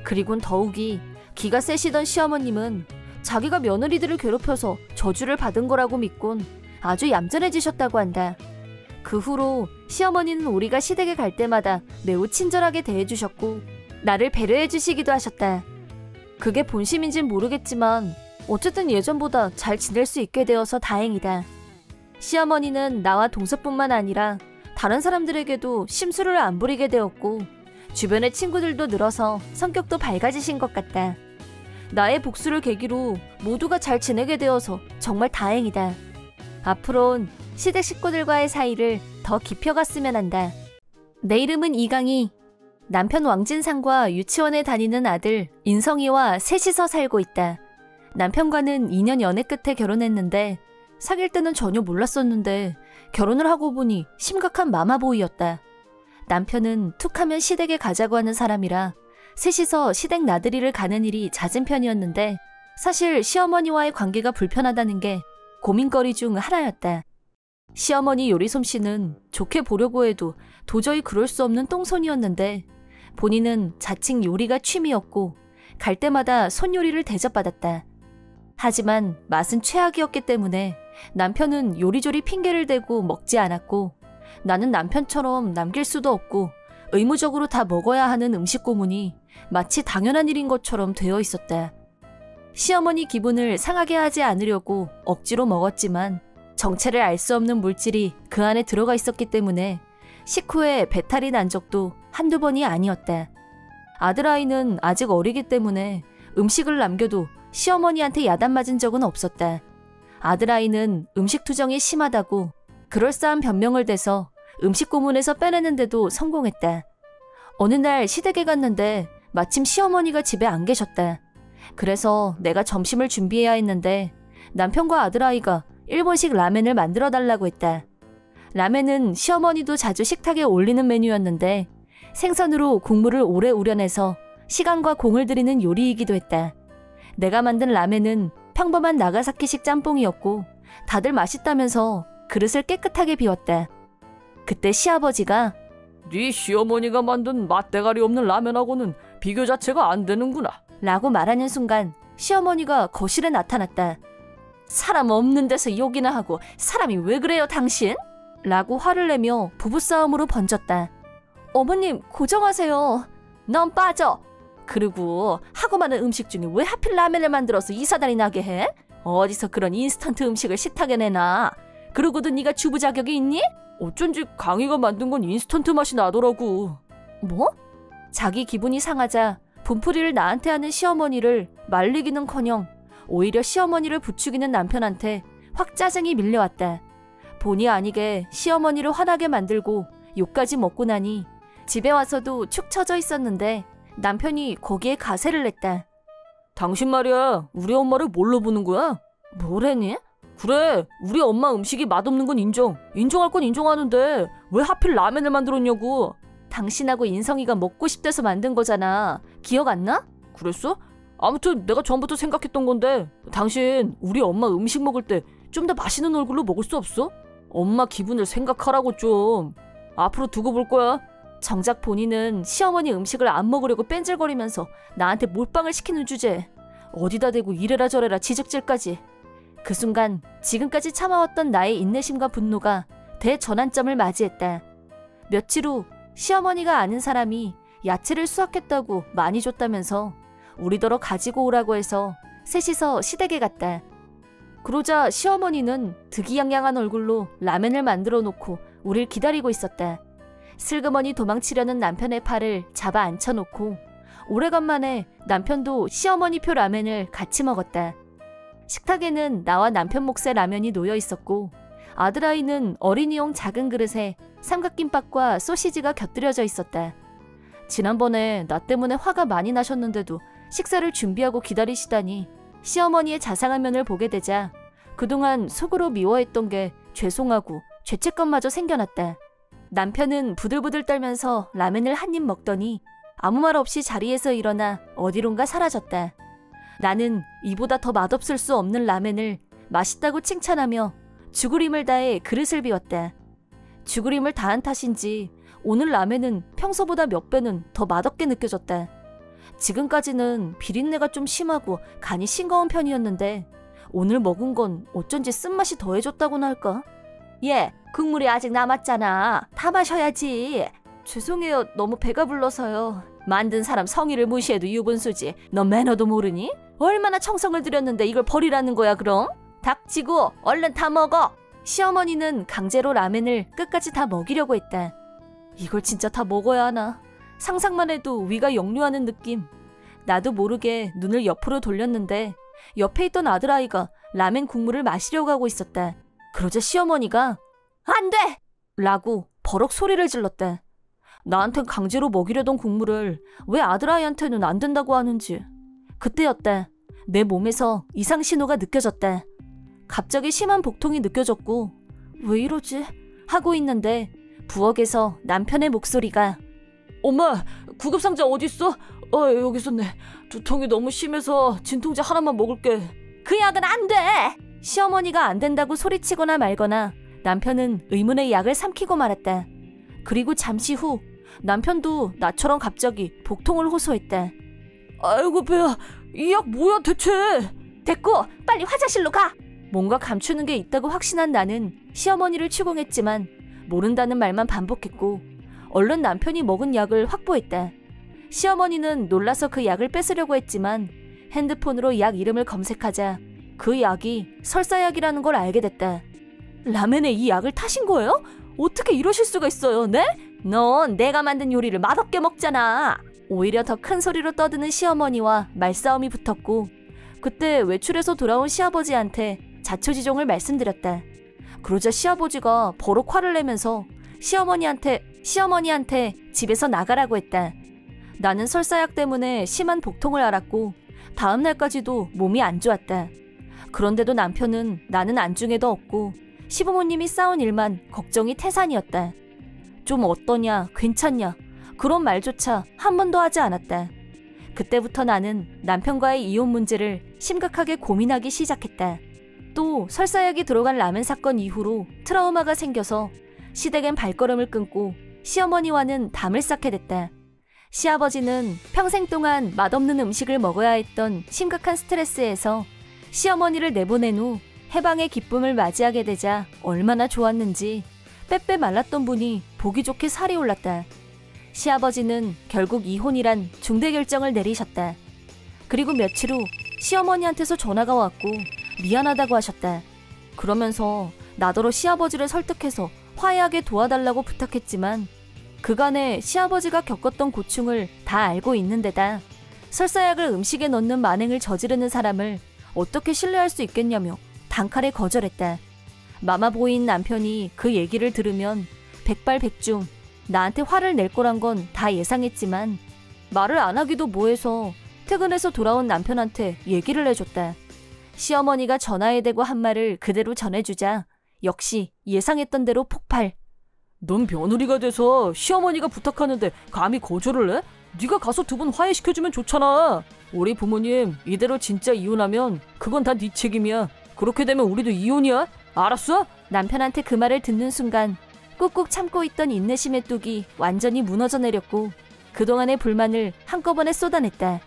그리곤 더욱이 기가 세시던 시어머님은 자기가 며느리들을 괴롭혀서 저주를 받은 거라고 믿곤 아주 얌전해지셨다고 한다. 그 후로 시어머니는 우리가 시댁에 갈 때마다 매우 친절하게 대해주셨고 나를 배려해주시기도 하셨다. 그게 본심인진 모르겠지만 어쨌든 예전보다 잘 지낼 수 있게 되어서 다행이다. 시어머니는 나와 동서뿐만 아니라 다른 사람들에게도 심술을 안 부리게 되었고 주변의 친구들도 늘어서 성격도 밝아지신 것 같다. 나의 복수를 계기로 모두가 잘 지내게 되어서 정말 다행이다. 앞으론 시댁 식구들과의 사이를 더 깊여갔으면 한다. 내 이름은 이강희. 남편 왕진상과 유치원에 다니는 아들 인성이와 셋이서 살고 있다. 남편과는 2년 연애 끝에 결혼했는데 사귈 때는 전혀 몰랐었는데 결혼을 하고 보니 심각한 마마보이였다. 남편은 툭하면 시댁에 가자고 하는 사람이라 셋이서 시댁 나들이를 가는 일이 잦은 편이었는데 사실 시어머니와의 관계가 불편하다는 게 고민거리 중 하나였다. 시어머니 요리 솜씨는 좋게 보려고 해도 도저히 그럴 수 없는 똥손이었는데 본인은 자칭 요리가 취미였고 갈 때마다 손요리를 대접받았다. 하지만 맛은 최악이었기 때문에 남편은 요리조리 핑계를 대고 먹지 않았고 나는 남편처럼 남길 수도 없고 의무적으로 다 먹어야 하는 음식 고문이 마치 당연한 일인 것처럼 되어 있었다. 시어머니 기분을 상하게 하지 않으려고 억지로 먹었지만 정체를 알 수 없는 물질이 그 안에 들어가 있었기 때문에 식후에 배탈이 난 적도 한두 번이 아니었다. 아들아이는 아직 어리기 때문에 음식을 남겨도 시어머니한테 야단 맞은 적은 없었다. 아들아이는 음식 투정이 심하다고 그럴싸한 변명을 대서 음식 고문에서 빼내는데도 성공했다. 어느 날 시댁에 갔는데 마침 시어머니가 집에 안 계셨다. 그래서 내가 점심을 준비해야 했는데 남편과 아들아이가 일본식 라멘을 만들어 달라고 했다. 라멘은 시어머니도 자주 식탁에 올리는 메뉴였는데 생선으로 국물을 오래 우려내서 시간과 공을 들이는 요리이기도 했다. 내가 만든 라멘은 평범한 나가사키식 짬뽕이었고 다들 맛있다면서 그릇을 깨끗하게 비웠다. 그때 시아버지가 네 시어머니가 만든 맛대가리 없는 라면하고는 비교 자체가 안 되는구나 라고 말하는 순간 시어머니가 거실에 나타났다. 사람 없는 데서 욕이나 하고 사람이 왜 그래요 당신? 라고 화를 내며 부부싸움으로 번졌다. 어머님 고정하세요. 넌 빠져. 그리고 하고 많은 음식 중에 왜 하필 라면을 만들어서 이사달이 나게 해? 어디서 그런 인스턴트 음식을 식탁에 내놔. 그러고도 네가 주부 자격이 있니? 어쩐지 강희가 만든 건 인스턴트 맛이 나더라고. 뭐? 자기 기분이 상하자 분풀이를 나한테 하는 시어머니를 말리기는커녕 오히려 시어머니를 부추기는 남편한테 확 짜증이 밀려왔다. 본의 아니게 시어머니를 화나게 만들고 욕까지 먹고 나니 집에 와서도 축 처져 있었는데 남편이 거기에 가세를 냈다. 당신 말이야 우리 엄마를 뭘로 보는 거야? 뭐래니? 그래 우리 엄마 음식이 맛없는 건 인정할 건 인정하는데 왜 하필 라면을 만들었냐고. 당신하고 인성이가 먹고 싶대서 만든 거잖아. 기억 안 나? 그랬어? 아무튼 내가 전부터 생각했던 건데 당신 우리 엄마 음식 먹을 때 좀 더 맛있는 얼굴로 먹을 수 없어? 엄마 기분을 생각하라고 좀. 앞으로 두고 볼 거야. 정작 본인은 시어머니 음식을 안 먹으려고 뺀질거리면서 나한테 몰빵을 시키는 주제에 어디다 대고 이래라 저래라 지적질까지. 그 순간 지금까지 참아왔던 나의 인내심과 분노가 대전환점을 맞이했다. 며칠 후 시어머니가 아는 사람이 야채를 수확했다고 많이 줬다면서 우리더러 가지고 오라고 해서 셋이서 시댁에 갔다. 그러자 시어머니는 득이양양한 얼굴로 라면을 만들어 놓고 우릴 기다리고 있었다. 슬그머니 도망치려는 남편의 팔을 잡아 앉혀놓고 오래간만에 남편도 시어머니표 라면을 같이 먹었다. 식탁에는 나와 남편 몫의 라면이 놓여 있었고 아들아이는 어린이용 작은 그릇에 삼각김밥과 소시지가 곁들여져 있었다. 지난번에 나 때문에 화가 많이 나셨는데도 식사를 준비하고 기다리시다니 시어머니의 자상한 면을 보게 되자 그동안 속으로 미워했던 게 죄송하고 죄책감마저 생겨났다. 남편은 부들부들 떨면서 라면을 한 입 먹더니 아무 말 없이 자리에서 일어나 어디론가 사라졌다. 나는 이보다 더 맛없을 수 없는 라면을 맛있다고 칭찬하며 죽으림을 다해 그릇을 비웠다. 죽으림을 다한 탓인지 오늘 라면은 평소보다 몇 배는 더 맛없게 느껴졌다. 지금까지는 비린내가 좀 심하고 간이 싱거운 편이었는데 오늘 먹은 건 어쩐지 쓴맛이 더해졌다고나 할까? 얘, 국물이 아직 남았잖아. 다 마셔야지. 죄송해요. 너무 배가 불러서요. 만든 사람 성의를 무시해도 유분수지. 너 매너도 모르니? 얼마나 정성을 들였는데 이걸 버리라는 거야 그럼? 닥치고 얼른 다 먹어. 시어머니는 강제로 라멘을 끝까지 다 먹이려고 했다. 이걸 진짜 다 먹어야 하나? 상상만 해도 위가 역류하는 느낌. 나도 모르게 눈을 옆으로 돌렸는데 옆에 있던 아들아이가 라멘 국물을 마시려고 하고 있었다. 그러자 시어머니가 안 돼! 라고 버럭 소리를 질렀다. 나한텐 강제로 먹이려던 국물을 왜 아들아이한테는 안 된다고 하는지. 그때였다. 내 몸에서 이상 신호가 느껴졌다. 갑자기 심한 복통이 느껴졌고 왜 이러지? 하고 있는데 부엌에서 남편의 목소리가 엄마, 구급상자 어딨어? 여기 있었네. 두통이 너무 심해서 진통제 하나만 먹을게. 그 약은 안 돼! 시어머니가 안 된다고 소리치거나 말거나 남편은 의문의 약을 삼키고 말았다. 그리고 잠시 후 남편도 나처럼 갑자기 복통을 호소했다. 아이고 배야, 이 약 뭐야 대체? 됐고 빨리 화장실로 가! 뭔가 감추는 게 있다고 확신한 나는 시어머니를 추궁했지만 모른다는 말만 반복했고 얼른 남편이 먹은 약을 확보했다. 시어머니는 놀라서 그 약을 뺏으려고 했지만 핸드폰으로 약 이름을 검색하자 그 약이 설사약이라는 걸 알게 됐다. 라멘에 이 약을 타신 거예요? 어떻게 이러실 수가 있어요, 네? 넌 내가 만든 요리를 맛없게 먹잖아. 오히려 더 큰 소리로 떠드는 시어머니와 말싸움이 붙었고 그때 외출해서 돌아온 시아버지한테 자초지종을 말씀드렸다. 그러자 시아버지가 버럭 화를 내면서 시어머니한테 집에서 나가라고 했다. 나는 설사약 때문에 심한 복통을 앓았고 다음 날까지도 몸이 안 좋았다. 그런데도 남편은 나는 안중에도 없고 시부모님이 싸운 일만 걱정이 태산이었다. 좀 어떠냐, 괜찮냐 그런 말조차 한 번도 하지 않았다. 그때부터 나는 남편과의 이혼 문제를 심각하게 고민하기 시작했다. 또 설사약이 들어간 라멘 사건 이후로 트라우마가 생겨서 시댁엔 발걸음을 끊고 시어머니와는 담을 쌓게 됐다. 시아버지는 평생 동안 맛없는 음식을 먹어야 했던 심각한 스트레스에서 시어머니를 내보낸 후 해방의 기쁨을 맞이하게 되자 얼마나 좋았는지 빼빼 말랐던 분이 보기 좋게 살이 올랐다. 시아버지는 결국 이혼이란 중대 결정을 내리셨다. 그리고 며칠 후 시어머니한테서 전화가 왔고 미안하다고 하셨다. 그러면서 나더러 시아버지를 설득해서 화해하게 도와달라고 부탁했지만 그간에 시아버지가 겪었던 고충을 다 알고 있는 데다 설사약을 음식에 넣는 만행을 저지르는 사람을 어떻게 신뢰할 수 있겠냐며 단칼에 거절했다. 마마보이인 남편이 그 얘기를 들으면 백발백중 나한테 화를 낼 거란 건 다 예상했지만 말을 안 하기도 뭐해서 퇴근해서 돌아온 남편한테 얘기를 해줬다. 시어머니가 전화에 대고 한 말을 그대로 전해주자 역시 예상했던 대로 폭발. 넌 며느리가 돼서 시어머니가 부탁하는데 감히 거절을 해? 네가 가서 두 분 화해시켜주면 좋잖아. 우리 부모님 이대로 진짜 이혼하면 그건 다 네 책임이야. 그렇게 되면 우리도 이혼이야. 알았어? 남편한테 그 말을 듣는 순간 꾹꾹 참고 있던 인내심의 뚝이 완전히 무너져 내렸고 그동안의 불만을 한꺼번에 쏟아냈다.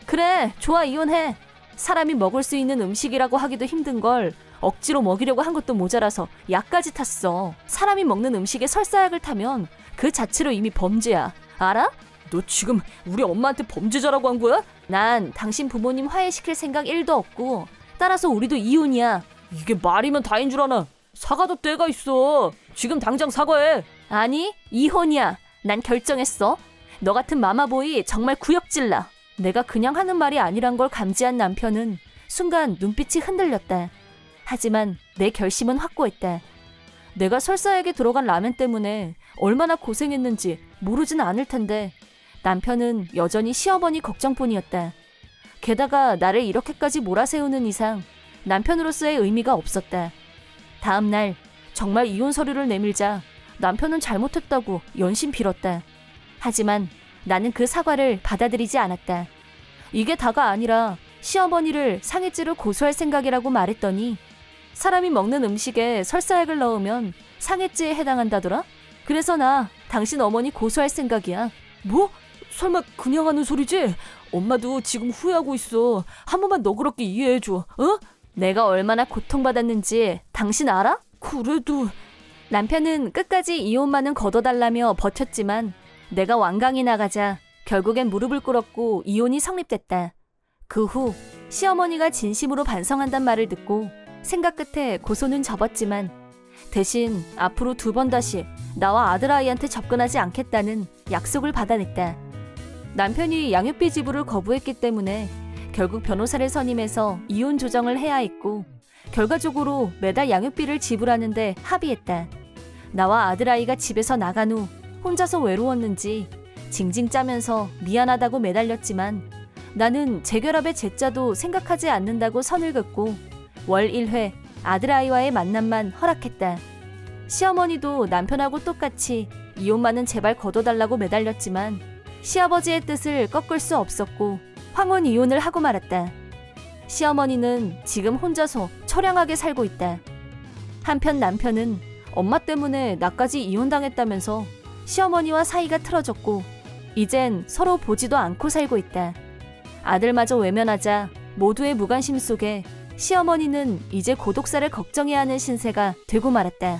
그래, 좋아, 이혼해. 사람이 먹을 수 있는 음식이라고 하기도 힘든 걸 억지로 먹이려고 한 것도 모자라서 약까지 탔어. 사람이 먹는 음식에 설사약을 타면 그 자체로 이미 범죄야. 알아? 너 지금 우리 엄마한테 범죄자라고 한 거야? 난 당신 부모님 화해시킬 생각 1도 없고 따라서 우리도 이혼이야. 이게 말이면 다인 줄 아나. 사과도 때가 있어. 지금 당장 사과해. 아니, 이혼이야. 난 결정했어. 너 같은 마마보이 정말 구역질나. 내가 그냥 하는 말이 아니란 걸 감지한 남편은 순간 눈빛이 흔들렸다. 하지만 내 결심은 확고했다. 내가 설사약에 들어간 라면 때문에 얼마나 고생했는지 모르진 않을 텐데 남편은 여전히 시어머니 걱정뿐이었다. 게다가 나를 이렇게까지 몰아세우는 이상 남편으로서의 의미가 없었다. 다음 날 정말 이혼 서류를 내밀자 남편은 잘못했다고 연신 빌었다. 하지만 나는 그 사과를 받아들이지 않았다. 이게 다가 아니라 시어머니를 상해죄로 고소할 생각이라고 말했더니 사람이 먹는 음식에 설사약을 넣으면 상해죄에 해당한다더라? 그래서 나 당신 어머니 고소할 생각이야. 뭐? 설마 그냥 하는 소리지? 엄마도 지금 후회하고 있어. 한 번만 너그럽게 이해해줘. 어? 내가 얼마나 고통받았는지 당신 알아? 그래도 남편은 끝까지 이혼만은 거둬달라며 버텼지만 내가 완강히 나가자 결국엔 무릎을 꿇었고 이혼이 성립됐다. 그 후 시어머니가 진심으로 반성한단 말을 듣고 생각 끝에 고소는 접었지만 대신 앞으로 2번 다시 나와 아들아이한테 접근하지 않겠다는 약속을 받아냈다. 남편이 양육비 지불을 거부했기 때문에 결국 변호사를 선임해서 이혼 조정을 해야 했고 결과적으로 매달 양육비를 지불하는데 합의했다. 나와 아들아이가 집에서 나간 후 혼자서 외로웠는지 징징 짜면서 미안하다고 매달렸지만 나는 재결합의 재자도 생각하지 않는다고 선을 긋고 월 1회 아들아이와의 만남만 허락했다. 시어머니도 남편하고 똑같이 이혼만은 제발 거둬달라고 매달렸지만 시아버지의 뜻을 꺾을 수 없었고 황혼 이혼을 하고 말았다. 시어머니는 지금 혼자서 처량하게 살고 있다. 한편 남편은 엄마 때문에 나까지 이혼당했다면서 시어머니와 사이가 틀어졌고 이젠 서로 보지도 않고 살고 있다. 아들마저 외면하자 모두의 무관심 속에 시어머니는 이제 고독사를 걱정해야 하는 신세가 되고 말았다.